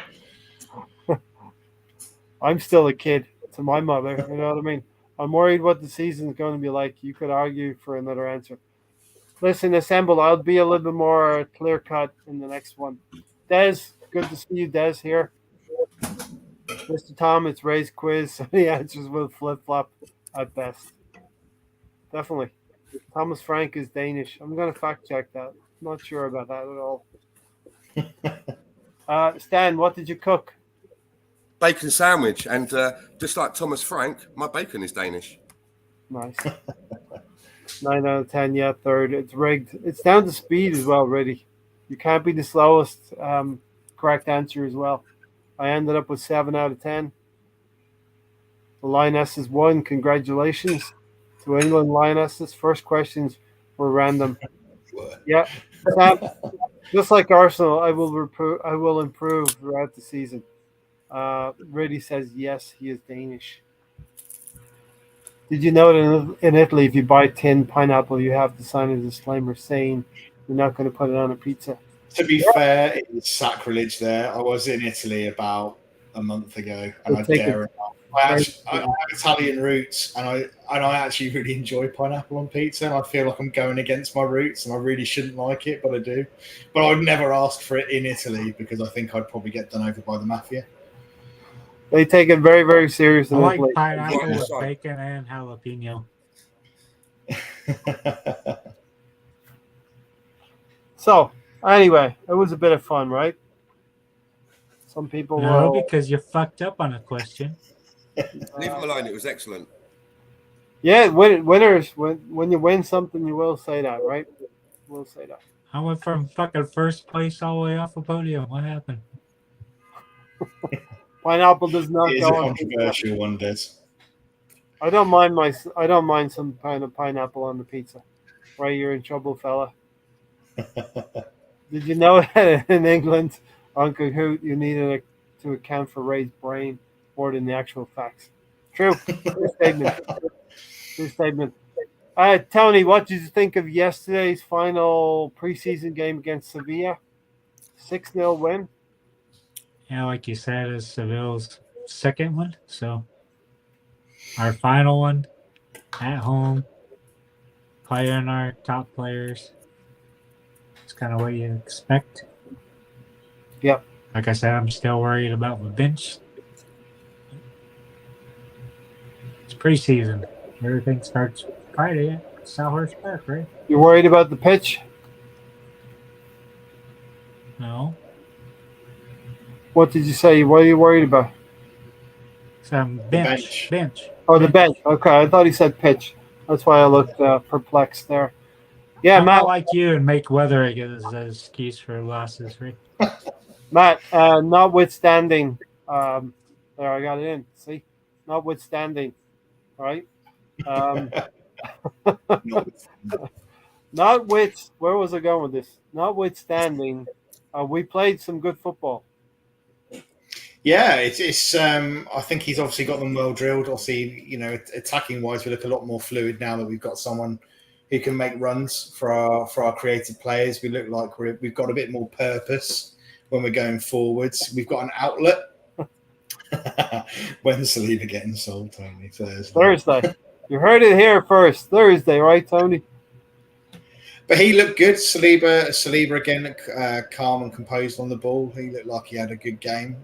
I'm still a kid to my mother. You know what I mean? I'm worried what the season's going to be like. You could argue for another answer. Listen, assemble. I'll be a little bit more clear cut in the next one. Des, good to see you, Des, here. Mr. Tom, it's Ray's quiz, so the answers will flip flop at best. Definitely. Thomas Frank is Danish. I'm going to fact check that. Not sure about that at all. Stan, what did you cook? Bacon sandwich, and just like Thomas Frank, my bacon is Danish. Nice. 9 out of 10, yeah, third. It's rigged. It's down to speed as well, really. You can't be the slowest correct answer as well. I ended up with 7 out of 10. The Lionesses won. Congratulations to England Lionesses. First questions were random. Yeah, Sam, just like Arsenal, I will improve throughout the season. Really says yes, he is Danish. Did you know that in Italy, if you buy tin pineapple, you have to sign a disclaimer saying you're not going to put it on a pizza? To be fair, it's sacrilege there. I was in Italy about a month ago, and I dare enough. I have Italian roots, and I actually really enjoy pineapple on pizza, and I feel like I'm going against my roots, and I really shouldn't like it, but I do. But I would never ask for it in Italy because I think I'd probably get done over by the mafia. They take it very, very seriously. I like pineapple with bacon and jalapeno. So, anyway, it was a bit of fun, right? Some people because you fucked up on a question. Leave him alone. It was excellent. Yeah, winners. When you win something, you will say that, right? We'll say that. I went from fucking first place all the way off the podium. What happened? Pineapple does not It is go a on. controversial one, Des. I don't mind some kind of pineapple on the pizza. Right, you're in trouble, fella. Did you know that in England, on Kahoot, you needed to account for Ray's brain more than the actual facts? True. True statement. True statement. Tony, what did you think of yesterday's final preseason game against Sevilla? 6-0 win. Yeah, like you said, it's Seville's second one. So our final one at home, playing our top players. It's kind of what you expect. Yep. Like I said, I'm still worried about the bench. It's preseason. Everything starts Friday at Southhurst Park, right? You worried about the pitch? No. What did you say? What are you worried about? Some bench. Bench. Oh, the bench. Okay, I thought he said pitch. That's why I looked perplexed there. Yeah, I'm Matt. not like you and make weather as an excuse for losses, right? Matt, notwithstanding, there I got it in. See, notwithstanding, right? Where was I going with this? Notwithstanding, we played some good football. Yeah, it's. I think he's obviously got them well drilled. Obviously, attacking wise, we look a lot more fluid now that we've got someone who can make runs for our creative players. We look like we've got a bit more purpose when we're going forwards. We've got an outlet. When's Saliba getting sold, Tony? Thursday. You heard it here first. Thursday, right, Tony? But he looked good. Saliba again, calm and composed on the ball. He looked like he had a good game.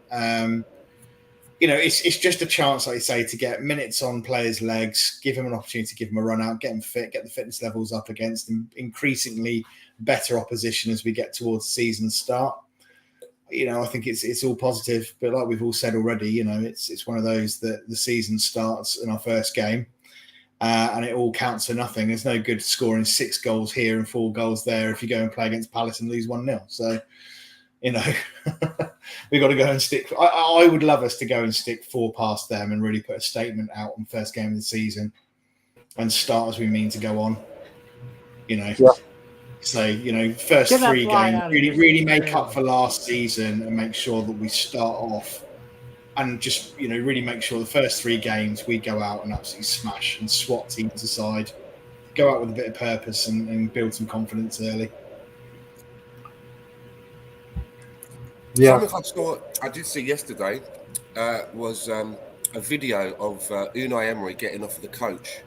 It's just a chance, like you say, to get minutes on players' legs, give him an opportunity to give him a run out, get him fit, get the fitness levels up against increasingly better opposition as we get towards the season start. I think it's all positive. But like we've all said already, it's one of those that the season starts in our first game. And it all counts for nothing. There's no good scoring 6 goals here and 4 goals there if you go and play against Palace and lose 1-0. So, we've got to go and stick. I would love us to go and stick 4 past them and really put a statement out on first game of the season and start as we mean to go on. Yeah. So, first 3 games, really make up for last season and make sure that we start off and just, really make sure the first 3 games we go out and absolutely smash and swat teams aside, go out with a bit of purpose and build some confidence early. Yeah. Something I did see yesterday was a video of Unai Emery getting off of the coach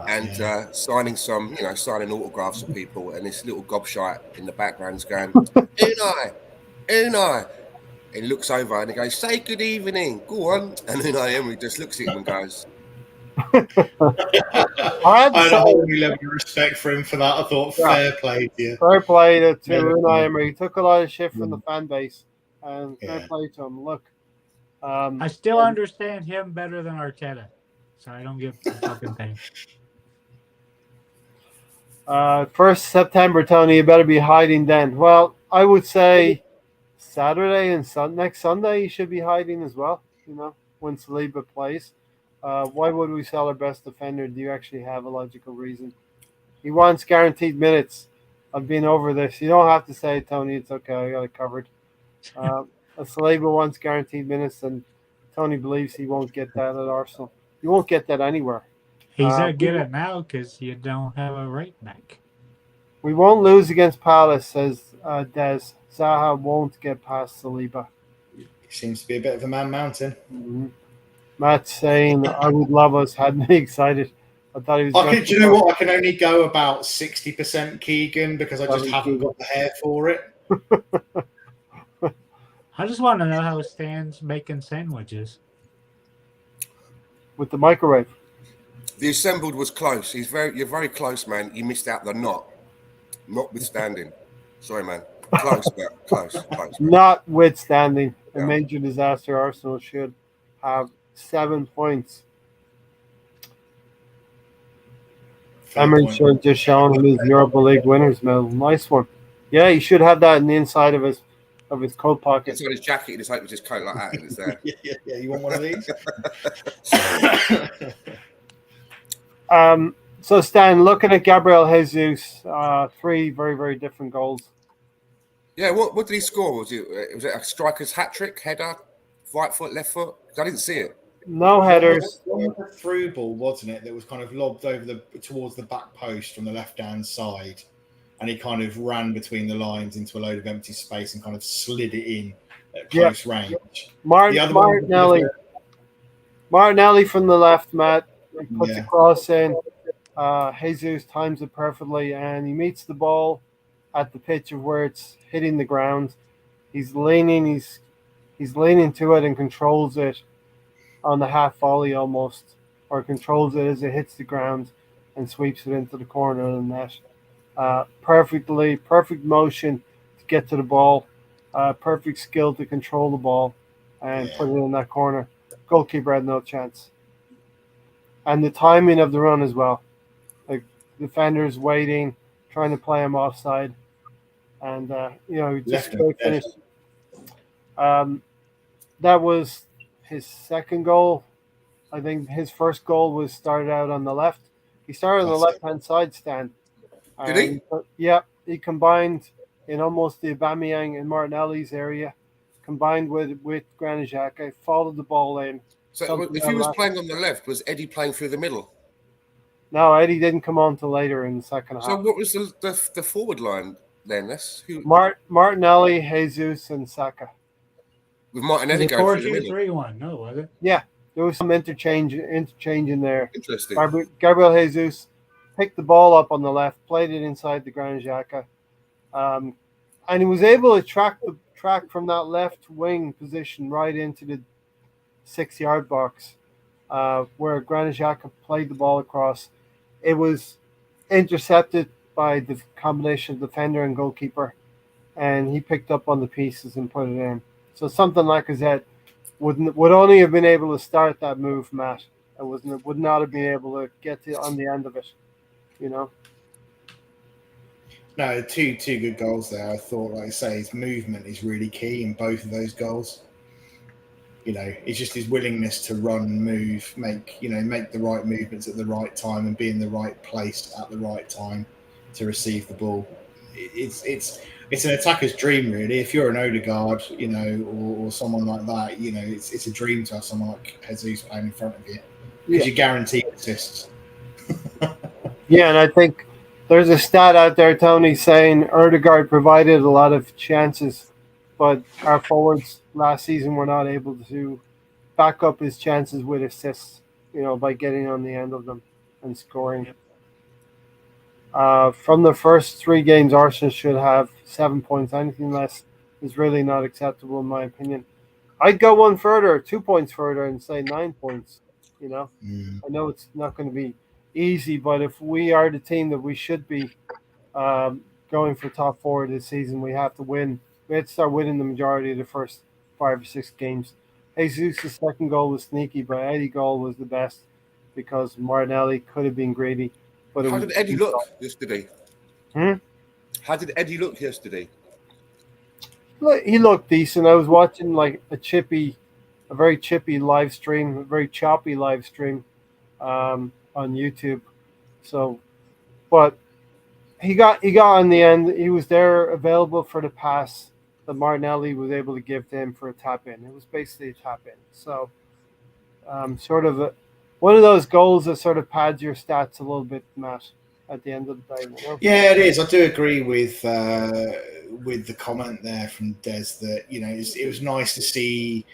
and signing signing autographs for people, and this little gobshite in the background's going, Unai. He looks over and he goes, "Say good evening, go on." And Unai Emery just looks at him and goes, I had a whole new level of respect for him for that. I thought, fair play to you. Fair play to Unai Emery. He took a lot of shit from the fan base, and fair play to him. Look, I still understand him better than Arteta, so I don't give a fucking thing. 1st September, Tony, you better be hiding then. Well, I would say Saturday and next Sunday you should be hiding as well, when Saliba plays. Why would we sell our best defender? Do you actually have a logical reason? He wants guaranteed minutes. I've been over this. You don't have to say it, Tony. It's okay. I got it covered. Saliba wants guaranteed minutes, and Tony believes he won't get that at Arsenal. He won't get that anywhere. He's not good at now because you don't have a right back. We won't lose against Palace, says Des. Zaha won't get past Saliba. He seems to be a bit of a man mountain. Mm-hmm. Matt's saying, I would love us, had me excited. I thought he was do you know what? I can only go about 60% Keegan because I just haven't got the hair for it. I just want to know how Stan's making sandwiches. With the microwave. The assembled was close. You're very close, man. You missed out the knot. Notwithstanding. Sorry, man. Close, but close. Notwithstanding a major disaster, Arsenal should have 7 points. Emery should have just shown him his Europa League winners medal. Nice one. Yeah, he should have that in the inside of his coat pocket. It's on his jacket. He just opens his coat like that, and it's there. Yeah. You want one of these? So Stan, looking at Gabriel Jesus, 3 very, very different goals. Yeah, what did he score? Was it a striker's hat trick, header, right foot, left foot? I didn't see it. No headers. A through ball, wasn't it? That was kind of lobbed over towards the back post from the left-hand side, and he kind of ran between the lines into a load of empty space and kind of slid it in at close range. Martinelli from the left, Matt, puts the cross in. Jesus times it perfectly, and he meets the ball at the pitch of where it's hitting the ground. he's leaning to it and controls it on the half volley almost, or controls it as it hits the ground and sweeps it into the corner of the net. Perfect motion to get to the ball, perfect skill to control the ball and put it in that corner. Goalkeeper had no chance. And the timing of the run as well. Like defenders waiting, trying to play him offside, and just a great finish. That was his second goal. I think his first goal was started out on the left. He started on the left-hand side stand. Did he? Yeah, he combined in almost the Aubameyang and Martinelli's area, combined with Granit Xhaka, followed the ball in. So if he was playing on the left, was Eddie playing through the middle? No, Eddie didn't come on till later in the second half. So what was the forward line then? Martinelli, Jesus, and Saka. With Martinelli going through the middle. 4-2-3-1, no, was it? Yeah, there was some interchange in there. Interesting. Gabriel Jesus picked the ball up on the left, played it inside the Granit Xhaka, and he was able to track from that left wing position right into the 6-yard box, where Granit Xhaka played the ball across. It was intercepted by the combination of defender and goalkeeper, and he picked up on the pieces and put it in. So something like Lacazette would only have been able to start that move, Matt, and would not have been able to get on the end of it, you know. No, two good goals there. I thought, like I say, his movement is really key in both of those goals. You know, it's just his willingness to run, move, make the right movements at the right time and be in the right place at the right time to receive the ball. It's an attacker's dream, really. If you're an Odegaard, or someone like that, it's a dream to have someone like Jesus playing in front of you because you guarantee assists. Yeah, and I think there's a stat out there, Tony, saying Odegaard provided a lot of chances, but our forwards last season were not able to back up his chances with assists, by getting on the end of them and scoring. From the first 3 games, Arsenal should have 7 points. Anything less is really not acceptable, in my opinion. I'd go 2 points further, and say 9 points. I know it's not going to be easy, but if we are the team that we should be going for top 4 this season, we have to win. We had to start winning the majority of the first 5 or 6 games. Jesus' second goal was sneaky, but Eddie's goal was the best because Martinelli could have been greedy. But how did Eddie look yesterday? How did Eddie look yesterday? He looked decent. I was watching like a very chippy live stream, a very choppy live stream on YouTube. So, but he got in the end. He was there available for the pass that Martinelli was able to give to him for a tap in. It was basically a tap in. So, sort of one of those goals that sort of pads your stats a little bit, Matt, at the end of the day. Yeah, it is. I do agree with the comment there from Des that it was nice to see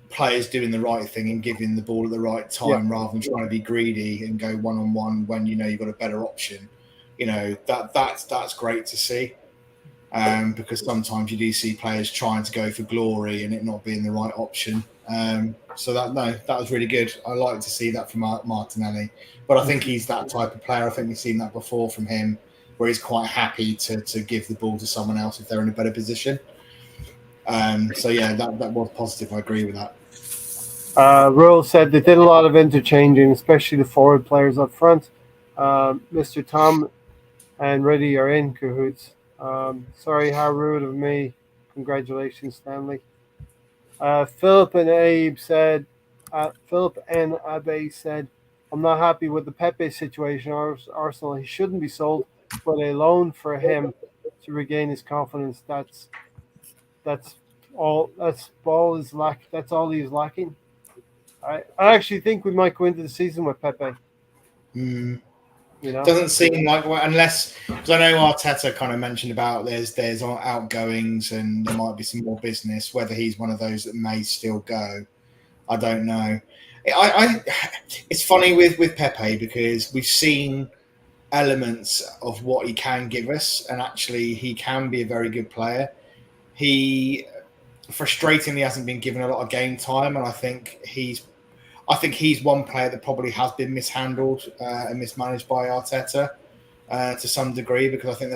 players doing the right thing and giving the ball at the right time rather than trying to be greedy and go 1-on-1 when you've got a better option. That's great to see. Because sometimes you do see players trying to go for glory and it not being the right option. So that was really good. I like to see that from Martinelli, but I think he's that type of player. I think we've seen that before from him, where he's quite happy to give the ball to someone else if they're in a better position. So yeah, that was positive. I agree with that. Rule said they did a lot of interchanging, especially the forward players up front. Mr. Tom and Reddy are in cahoots. Sorry, how rude of me. Congratulations, Stanley. Philip and Abe said, I'm not happy with the Pepe situation. Arsenal, he shouldn't be sold, but a loan for him to regain his confidence. That's all. That's all he's lacking. I actually think we might go into the season with Pepe. Doesn't seem like, unless, because I know Arteta kind of mentioned about there's outgoings and there might be some more business. Whether he's one of those that may still go, I don't know. It's funny with Pepe because we've seen elements of what he can give us, and actually he can be a very good player. he frustratingly hasn't been given a lot of game time, and I think he's one player that probably has been mishandled and mismanaged by Arteta to some degree, because I think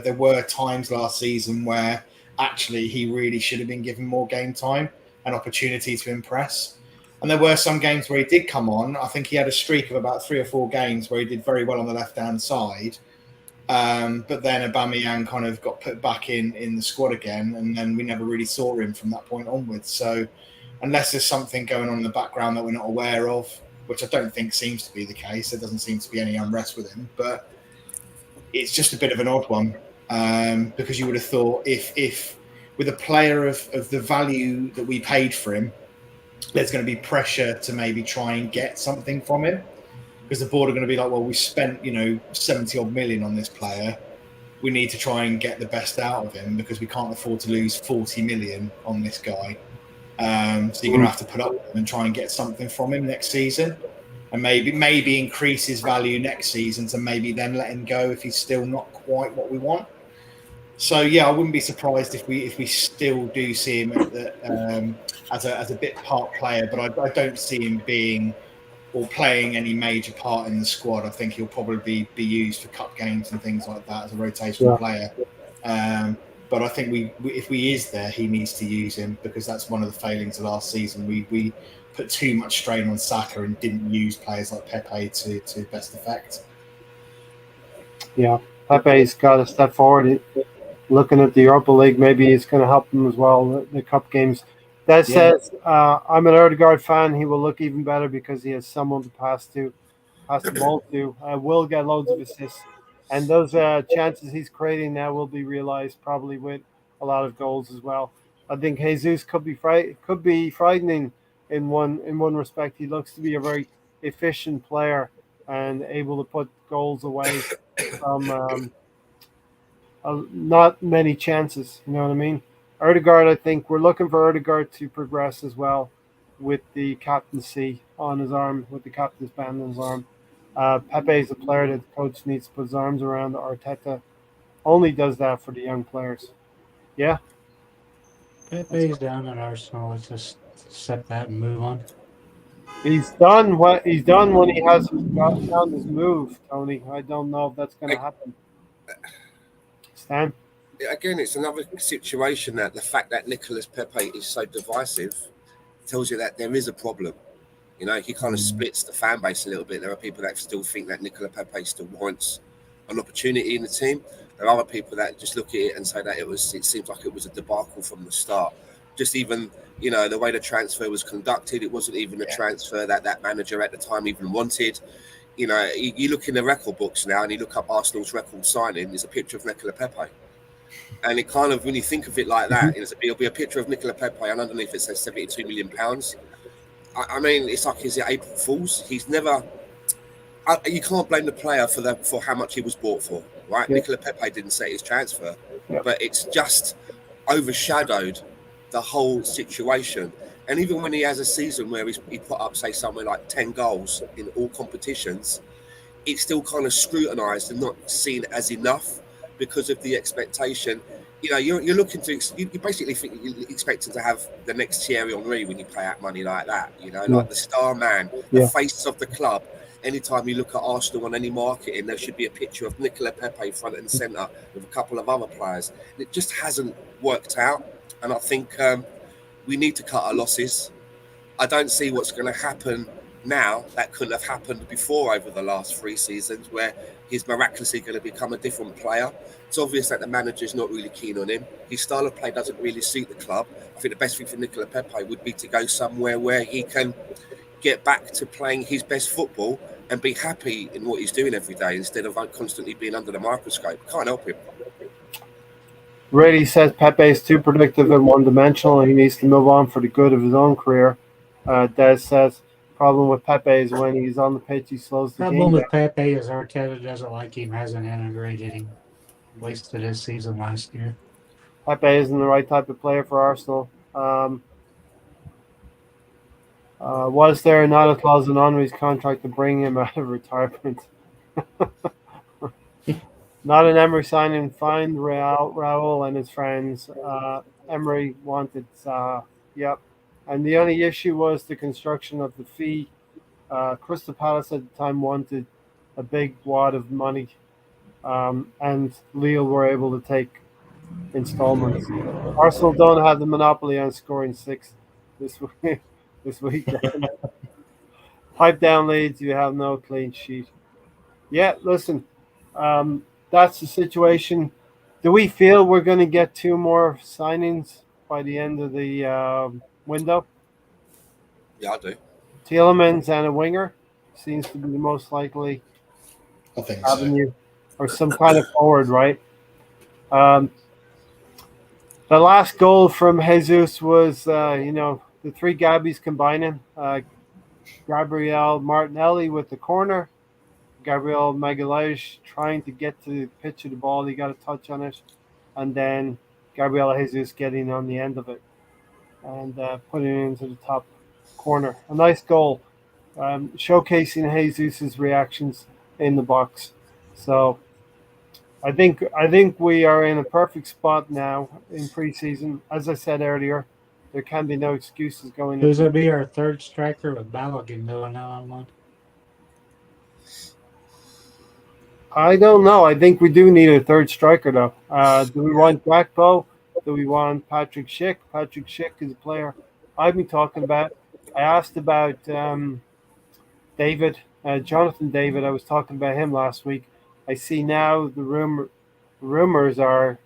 there were times last season where actually he really should have been given more game time and opportunity to impress. And there were some games where he did come on. I think he had a streak of about 3 or 4 games where he did very well on the left-hand side. But then Aubameyang kind of got put back in the squad again, and then we never really saw him from that point onwards. So unless there's something going on in the background that we're not aware of, which I don't think seems to be the case, there doesn't seem to be any unrest with him, but it's just a bit of an odd one, because you would have thought if with a player of the value that we paid for him, there's going to be pressure to maybe try and get something from him, because the board are going to be like, well, we spent 70 odd million on this player, we need to try and get the best out of him because we can't afford to lose 40 million on this guy. So you're going to have to put up with him and try and get something from him next season, and maybe increase his value next season to maybe then let him go if he's still not quite what we want. So yeah, I wouldn't be surprised if we still do see him as a bit part player, but I don't see him being or playing any major part in the squad. I think he'll probably be used for cup games and things like that as a rotational player. But I think if he is there, he needs to use him, because that's one of the failings of last season. We put too much strain on Saka and didn't use players like Pepe to best effect. Yeah, Pepe's got to step forward. Looking at the Europa League, maybe it's going to help him as well, the cup games. That says, I'm an Odegaard fan. He will look even better because he has someone to pass the ball to. Will get loads of assists. And those chances he's creating now will be realized probably with a lot of goals as well. I think Jesus could be frightening in one respect. He looks to be a very efficient player and able to put goals away from not many chances. You know what I mean? Odegaard, I think we're looking for Odegaard to progress as well with the captaincy on his arm, with the captain's band on his arm. Pepe is a player that the coach needs to put his arms around. Arteta only does that for the young players. Yeah. Pepe's down at Arsenal. Let's just set that and move on. He's done what he's done when he hasn't found his move, Tony. I don't know if that's going to happen. Stan? Again, it's another situation that the fact that Nicolas Pepe is so divisive tells you that there is a problem. He kind of splits the fan base a little bit. There are people that still think that Nicolas Pepe still wants an opportunity in the team. There are other people that just look at it and say that it seems like it was a debacle from the start. Just even, the way the transfer was conducted, it wasn't even a transfer that manager at the time even wanted. You look in the record books now and you look up Arsenal's record signing, there's a picture of Nicolas Pepe. And it kind of, when you think of it like that, it'll be a picture of Nicolas Pepe and underneath it says £72 million. I mean, it's like, is it April Fool's? He's never... you can't blame the player for how much he was bought for, right? Yeah. Nicolas Pepe didn't say his transfer, but it's just overshadowed the whole situation. And even when he has a season where he put up, say, somewhere like 10 goals in all competitions, it's still kind of scrutinised and not seen as enough because of the expectation. You're looking to, you basically think you're expecting to have the next Thierry Henry when you pay out money like that, like the star man, the face of the club. Anytime you look at Arsenal on any marketing, there should be a picture of Nicolas Pepe front and centre with a couple of other players. It just hasn't worked out. And I think we need to cut our losses. I don't see what's going to happen now that couldn't have happened before over the last 3 seasons, where he's miraculously going to become a different player. It's obvious that the manager's not really keen on him. His style of play doesn't really suit the club. I think the best thing for Nicolas Pepe would be to go somewhere where he can get back to playing his best football and be happy in what he's doing every day instead of constantly being under the microscope. Can't help him. Brady says Pepe is too predictive and one-dimensional. He needs to move on for the good of his own career. Des says problem with Pepe is when he's on the pitch, he slows the game down. Problem with Pepe is Arteta doesn't like him, hasn't integrated him. Wasted his season last year. Pepe isn't the right type of player for Arsenal. Was there not a clause in Henry's contract to bring him out of retirement? Not an Emery signing. Find Raul and his friends. Emery wanted Zaha. Yep. And the only issue was the construction of the fee. Crystal Palace at the time wanted a big wad of money, and Lille were able to take installments. Arsenal don't have the monopoly on scoring 6 this week. This weekend. Pipe down, Leeds. You have no clean sheet. Yeah, listen, that's the situation. Do we feel we're going to get 2 more signings by the end of the window? Yeah, I do. Tielemans and a winger seems to be the most likely I think avenue, or some kind of forward, right? The last goal from Jesus was, the 3 Gabbies combining. Gabriel Martinelli with the corner. Gabriel Magalhaes trying to get to the pitch of the ball. He got a touch on it. And then Gabriel Jesus getting on the end of it and putting it into the top corner. A nice goal, showcasing Jesus' reactions in the box. So I think we are in a perfect spot now in preseason. As I said earlier, there can be no excuses going Who's into going to be our third striker with Balogun going on one? I don't know. I think we do need a third striker, though. Do we want Gakpo? Do we want Patrick Schick? Patrick Schick is a player I've been talking about. I asked about David, Jonathan David. I was talking about him last week. I see now the rumors are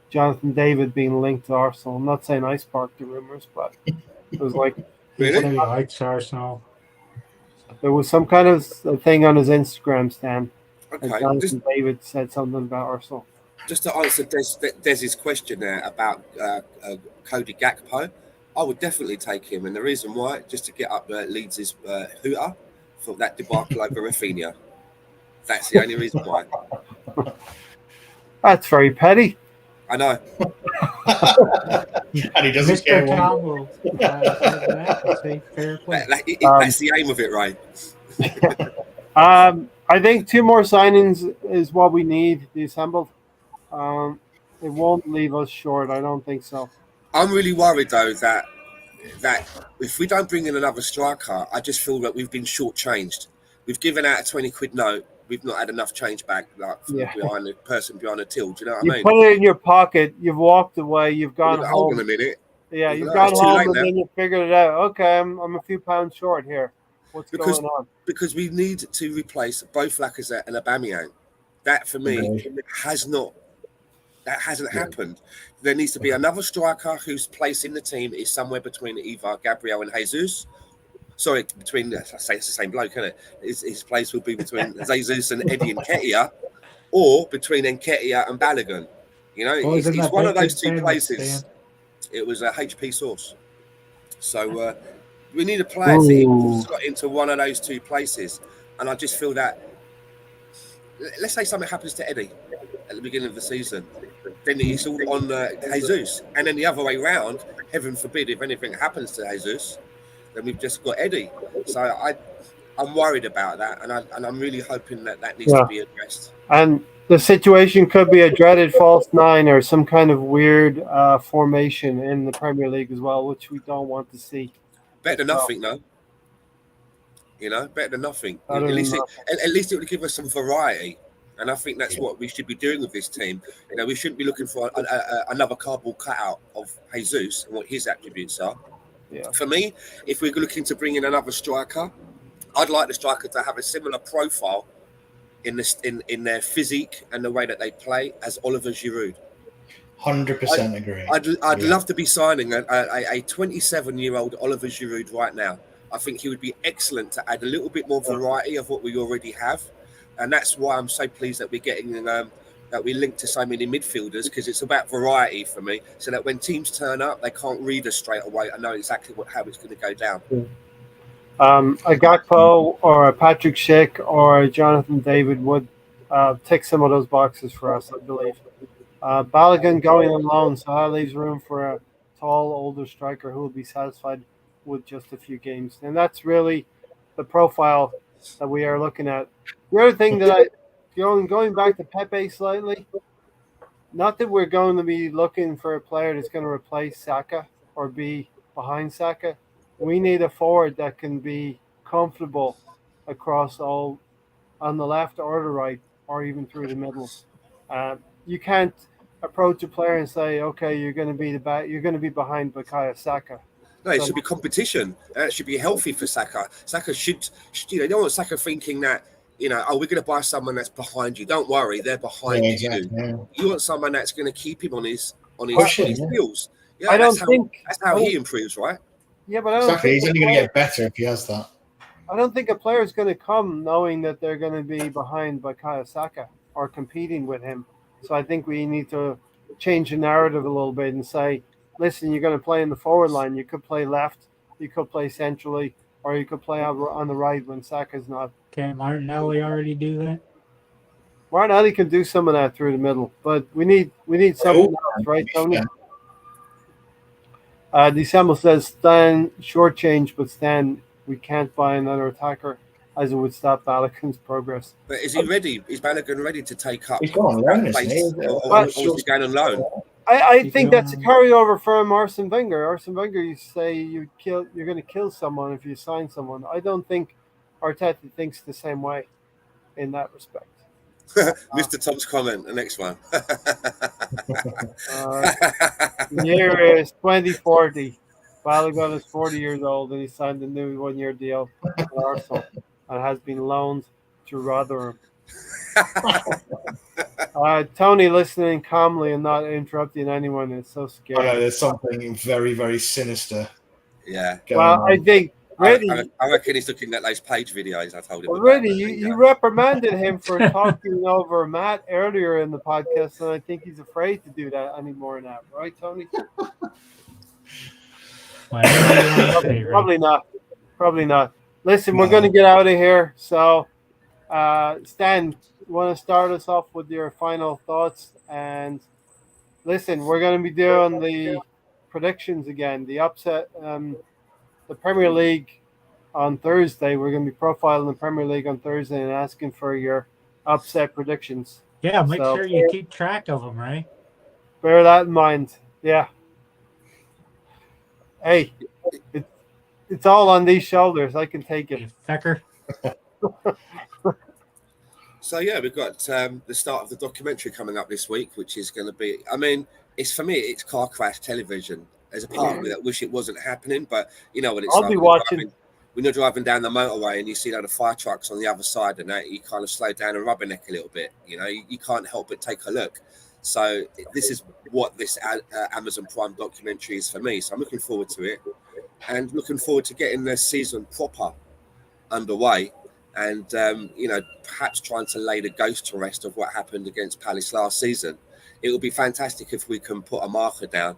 Jonathan David being linked to Arsenal. I'm not saying I sparked the rumors, but it was like He said he likes Arsenal. there was some kind of thing on his Instagram stand. Okay. Jonathan David said something about Arsenal. Just to answer Des's question there about Cody Gakpo, I would definitely take him, and the reason why, just to get up Leeds' hooter for that debacle over Rafinha. That's the only reason why. That's very petty. I know. And he doesn't Mr. care Tom one. will say fair play. That's the aim of it, right? I think 2 more signings is what we need. The assembled. It won't leave us short. I don't think so. I'm really worried though that if we don't bring in another striker, I just feel that we've been shortchanged. We've given out a 20 quid note. We've not had enough change back, like from behind the person behind the till. Do you know what I mean? You put it in your pocket. You've walked away. You've gone home. Hold on a minute. Yeah, you've gone home and then you figured it out. Okay, I'm a few pounds short here. What's going on? Because we need to replace both Lacazette and Aubameyang. That for me hasn't happened. There needs to be another striker whose place in the team is somewhere between either Gabriel and Jesus. Sorry, between, I say it's the same bloke, isn't it? His place would be between Jesus and Eddie Nketiah, or between Nketiah and Balogun. You know, he's one of those 2 places. It was a HP source. So we need a player to slot into one of those 2 places. And I just feel that, let's say something happens to Eddie at the beginning of the season, then it's all on Jesus. And then the other way round, heaven forbid, if anything happens to Jesus, then we've just got Eddie. So I'm worried about that, and I'm really hoping that needs to be addressed. And the situation could be a dreaded false 9 or some kind of weird formation in the Premier League as well, which we don't want to see. Better than nothing, though. You know, better than nothing. At least it would give us some variety. And I think that's what we should be doing with this team. You know, we shouldn't be looking for another cardboard cutout of Jesus and what his attributes are. Yeah. For me, if we're looking to bring in another striker, I'd like the striker to have a similar profile in their physique and the way that they play as Oliver Giroud. 100% agree. I'd love to be signing a 27-year-old Oliver Giroud right now. I think he would be excellent to add a little bit more variety of what we already have. And that's why I'm so pleased that we're getting that we link to so many midfielders, because it's about variety for me, so that when teams turn up, they can't read us straight away. I know exactly how it's going to go down. A Gakpo or a Patrick Schick or a Jonathan David would tick some of those boxes for us, I believe. Balogun going on loan, so that leaves room for a tall, older striker who will be satisfied with just a few games. And that's really the profile that we are looking at. The other thing that going back to Pepe slightly, not that we're going to be looking for a player that's going to replace Saka or be behind Saka. We need a forward that can be comfortable across all on the left or the right or even through the middle. You can't approach a player and say, "Okay, you're going to be you're going to be behind Bukayo Saka." No, it should be competition. It should be healthy for Saka. Saka should you don't want Saka thinking that, oh, we're going to buy someone that's behind you. Don't worry, they're behind you. Yeah. You want someone that's going to keep him on his heels. Yeah, I don't think that's how he improves, right? Yeah, but I don't think he's only going to get better if he has that. I don't think a player is going to come knowing that they're going to be behind Bukayo Saka or competing with him. So I think we need to change the narrative a little bit and say, listen, you're going to play in the forward line. You could play left, you could play centrally, or you could play on the right when Saka's not. Can Martinelli already do that? Martinelli can do some of that through the middle, but we need something else, right, Tony? December says, Stan, short change, but Stan, we can't buy another attacker as it would stop Balogun's progress. But is he ready? Is Balogun ready to take up? He's gone on loan, isn't he? Or is he going on loan? I think that's a carryover from Arsene Wenger. Arsene Wenger, you say you're going to kill someone if you sign someone. I don't think Arteta thinks the same way in that respect. Mr. Tom's comment, the next one. The year is 2040. Balogun is 40 years old and he signed a new 1-year deal with Arsenal and has been loaned to Rotherham. Tony listening calmly and not interrupting anyone is so scary. I know there's something very, very sinister. Yeah. Well, I think Reddy. I reckon he's looking at those page videos I told him. Already, you reprimanded him for talking over Matt earlier in the podcast, and I think he's afraid to do that anymore now, right, Tony? Probably not. Probably not. Listen, we're going to get out of here. So, Stan, you want to start us off with your final thoughts? And listen, we're going to be doing the predictions again. The upset, the Premier League on Thursday. We're going to be profiling the Premier League on Thursday and asking for your upset predictions. Yeah, make sure you keep track of them, right? Bear that in mind. Yeah. Hey, it's all on these shoulders. I can take it. Fecker. So, yeah, we've got the start of the documentary coming up this week, which is going to be, I mean, for me, it's car crash television. There's a part of me that wish it wasn't happening, but you know what it's I'll like. be watching. When you're driving down the motorway and you see the fire trucks on the other side and that, you kind of slow down and rubberneck a little bit. You can't help but take a look. So this is what this Amazon Prime documentary is for me. So I'm looking forward to it and looking forward to getting the season proper underway and, perhaps trying to lay the ghost to rest of what happened against Palace last season. It would be fantastic if we can put a marker down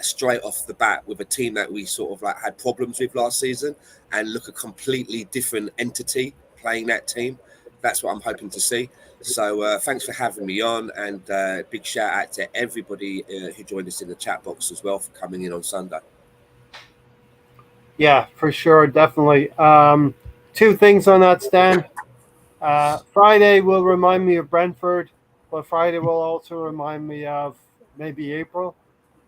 straight off the bat with a team that we sort of had problems with last season and look a completely different entity playing that team. That's what I'm hoping to see. So thanks for having me on and big shout out to everybody who joined us in the chat box as well for coming in on Sunday. Yeah, for sure. Definitely. Two things on that, Stan. Friday will remind me of Brentford, but Friday will also remind me of maybe April.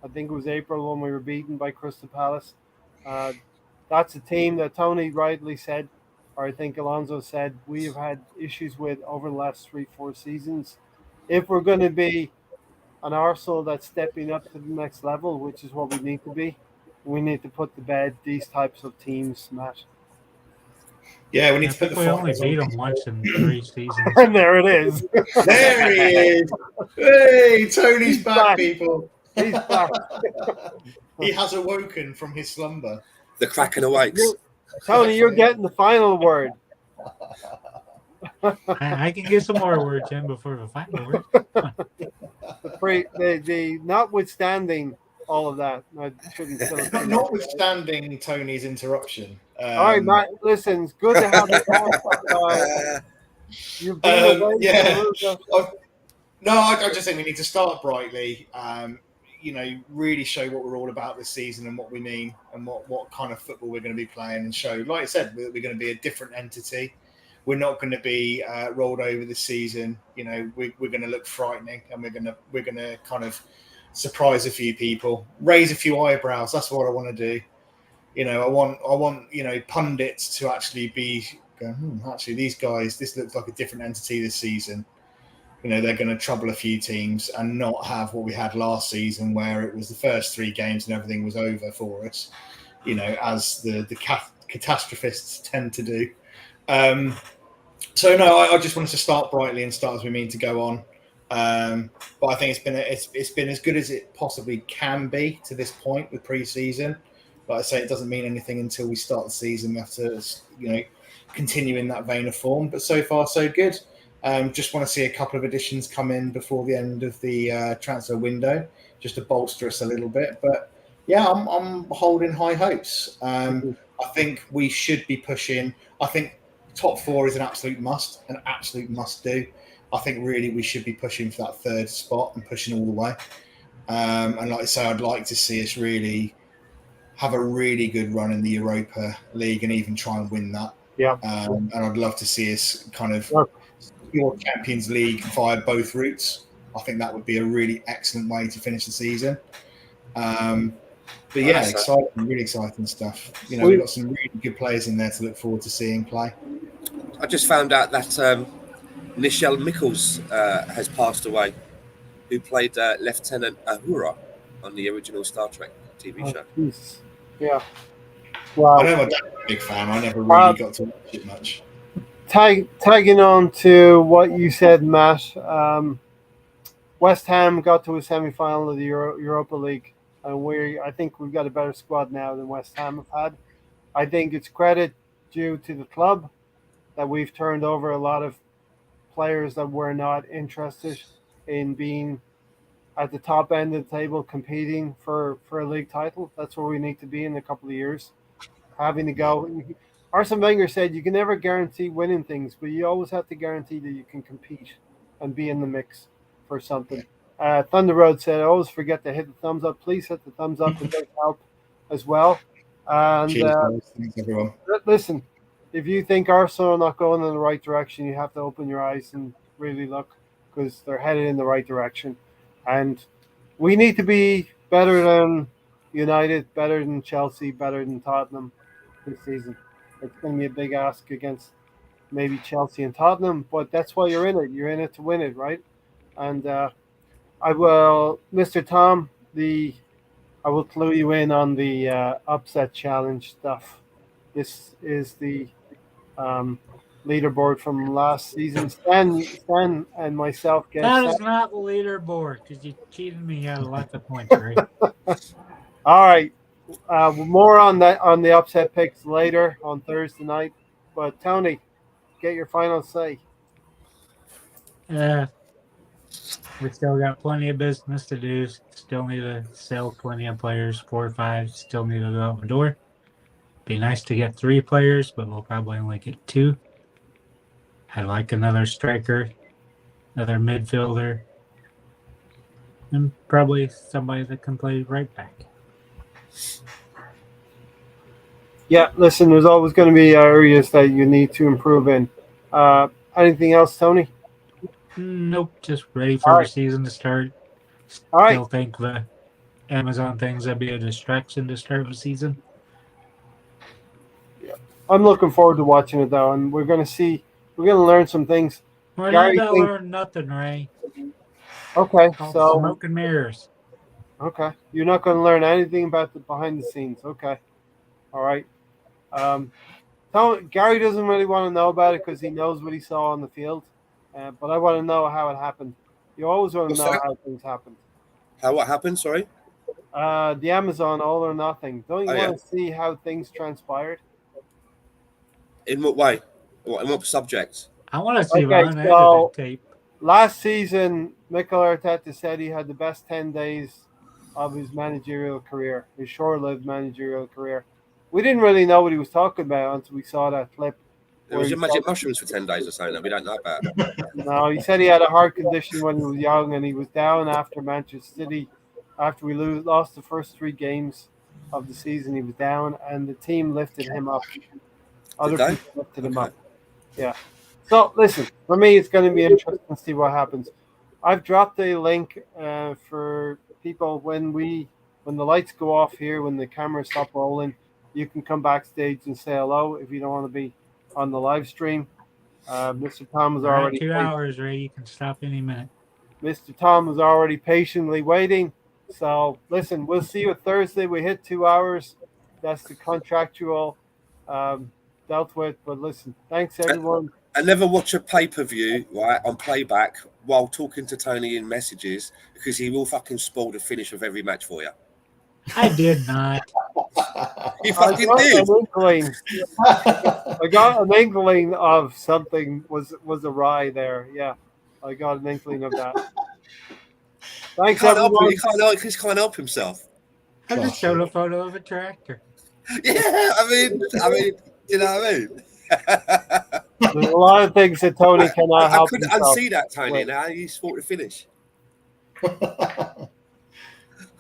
I think it was April when we were beaten by Crystal Palace. That's a team that Tony rightly said, or I think Alonso said, we have had issues with over the last 3-4 seasons. If we're going to be an Arsenal that's stepping up to the next level, which is what we need to be, we need to put to bed these types of teams, Matt. Yeah, we need to put the we only beat them once in 3 seasons. And there it is. There he is. Hey, Tony's back, people. He's back. He has awoken from his slumber. The Kraken awakes. Tony, you're getting the final word. I can get some more words in before the final word. The notwithstanding all of that, I shouldn't say. Notwithstanding Tony's interruption. All right, Matt. Listen, it's good to have you back. You've been away. Yeah. No, I just think we need to start brightly. Really show what we're all about this season and what we mean and what kind of football we're going to be playing and show, like I said, we're going to be a different entity. we're not going to be rolled over this season. You know, we're going to look frightening, and we're going to kind of surprise a few people, raise a few eyebrows. That's what I want to do. You know, I want pundits to actually be going, actually these guys, this looks like a different entity this season. You know, they're going to trouble a few teams and not have what we had last season, where it was the first 3 games and everything was over for us. You know, as the catastrophists tend to do. So no, I just wanted to start brightly and start as we mean to go on. But I think it's been as good as it possibly can be to this point with pre-season. Like I say, it doesn't mean anything until we start the season. We have to, continue in that vein of form. But so far, so good. Just want to see a couple of additions come in before the end of the transfer window, just to bolster us a little bit. But yeah, I'm holding high hopes. I think we should be pushing. I think top 4 is an absolute must do. I think really we should be pushing for that 3rd spot and pushing all the way. And like I say, I'd like to see us really have a really good run in the Europa League and even try and win that. Yeah. And I'd love to see us kind of secure Champions League via both routes. I think that would be a really excellent way to finish the season. But yeah, exciting, really exciting stuff. You know, we've got some really good players in there to look forward to seeing play. I just found out that Nichelle Mikkels has passed away, who played Lieutenant Uhura on the original Star Trek TV show. Geez. Yeah. Wow. I know my dad's a big fan. I never really got to watch it much. Tagging on to what you said, Matt, West Ham got to a semi-final of the Europa League, and I think we've got a better squad now than West Ham have had. I think it's credit due to the club that we've turned over a lot of players that were not interested in being at the top end of the table competing for a league title. That's where we need to be in a couple of years. Having to go. Arsene Wenger said you can never guarantee winning things, but you always have to guarantee that you can compete and be in the mix for something. Thunder Road said, always forget to hit the thumbs up. Please hit the thumbs up. It does help as well. And Thanks, everyone. Listen, if you think Arsenal are not going in the right direction, you have to open your eyes and really look, because they're headed in the right direction. And we need to be better than United, better than Chelsea, better than Tottenham this season. It's going to be a big ask against maybe Chelsea and Tottenham, but that's why you're in it. You're in it to win it, right? And I will, Mr. Tom, I will clue you in on the upset challenge stuff. This is the leaderboard from last season. Stan and myself get. That is not the leaderboard because you cheated me out of lots of points, right? All right. More on that on the upset picks later on Thursday night. But Tony, get your final say. We still got plenty of business to do. Still need to sell plenty of players. 4 or 5 still need to go out the door. Be nice to get 3 players, but we'll probably only get 2. I'd like another striker, another midfielder, and probably somebody that can play right back. Yeah, listen, there's always going to be areas that you need to improve in. Anything else, Tony? Nope, just ready for the season to start. Still think the Amazon things would be a distraction to start the season. Yeah, I'm looking forward to watching it though, and we're going to learn some things. We're not going to learn nothing, Ray. Okay, so smoke and mirrors. Okay, you're not going to learn anything about the behind the scenes. Okay, all right. Gary doesn't really want to know about it because he knows what he saw on the field. But I want to know how it happened. You always want to know how things happened. What happened? Sorry. The Amazon All or Nothing. Don't you want to see how things transpired? In what way? In what subject? I want to see so tape. Last season, Mikel Arteta said he had the best 10 days of his managerial career, his short-lived managerial career. We didn't really know what he was talking about until we saw that clip. It was your magic mushrooms for 10 days or so that we don't know about. No, he said he had a heart condition when he was young, and he was down after Manchester City. After we lost the first 3 games of the season, he was down, and the team lifted him up. Other people lifted him up. Yeah. So listen, for me, it's going to be interesting to see what happens. I've dropped a link for people when the lights go off here, when the cameras stop rolling, you can come backstage and say hello if you don't want to be on the live stream. Mr. Tom was We're at already 2 hours, Ray. You can stop any minute. Mr. Tom was already patiently waiting. So listen, we'll see you Thursday. We hit 2 hours. That's the contractual dealt with. But listen, thanks everyone. And never watch a pay-per-view, right, on playback while talking to Tony in messages, because he will fucking spoil the finish of every match for you. I did not. You fucking did. I got an inkling of something was awry there. Yeah, I got an inkling of that. Thanks, everyone. He can't help himself. I just showed a photo of a tractor. Yeah, I mean, you know what I mean? There's a lot of things that Tony cannot help. I couldn't unsee that, Tony. Now he's fought the finish.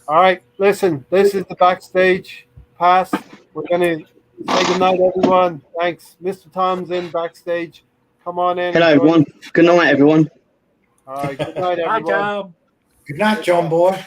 All right, listen. This is the backstage pass. We're gonna say goodnight, everyone. Thanks, Mr. Tom's in backstage. Come on in. Hello, everyone. Good night, everyone. All right, good night, Hi, everyone. Tom. Good night, John boy.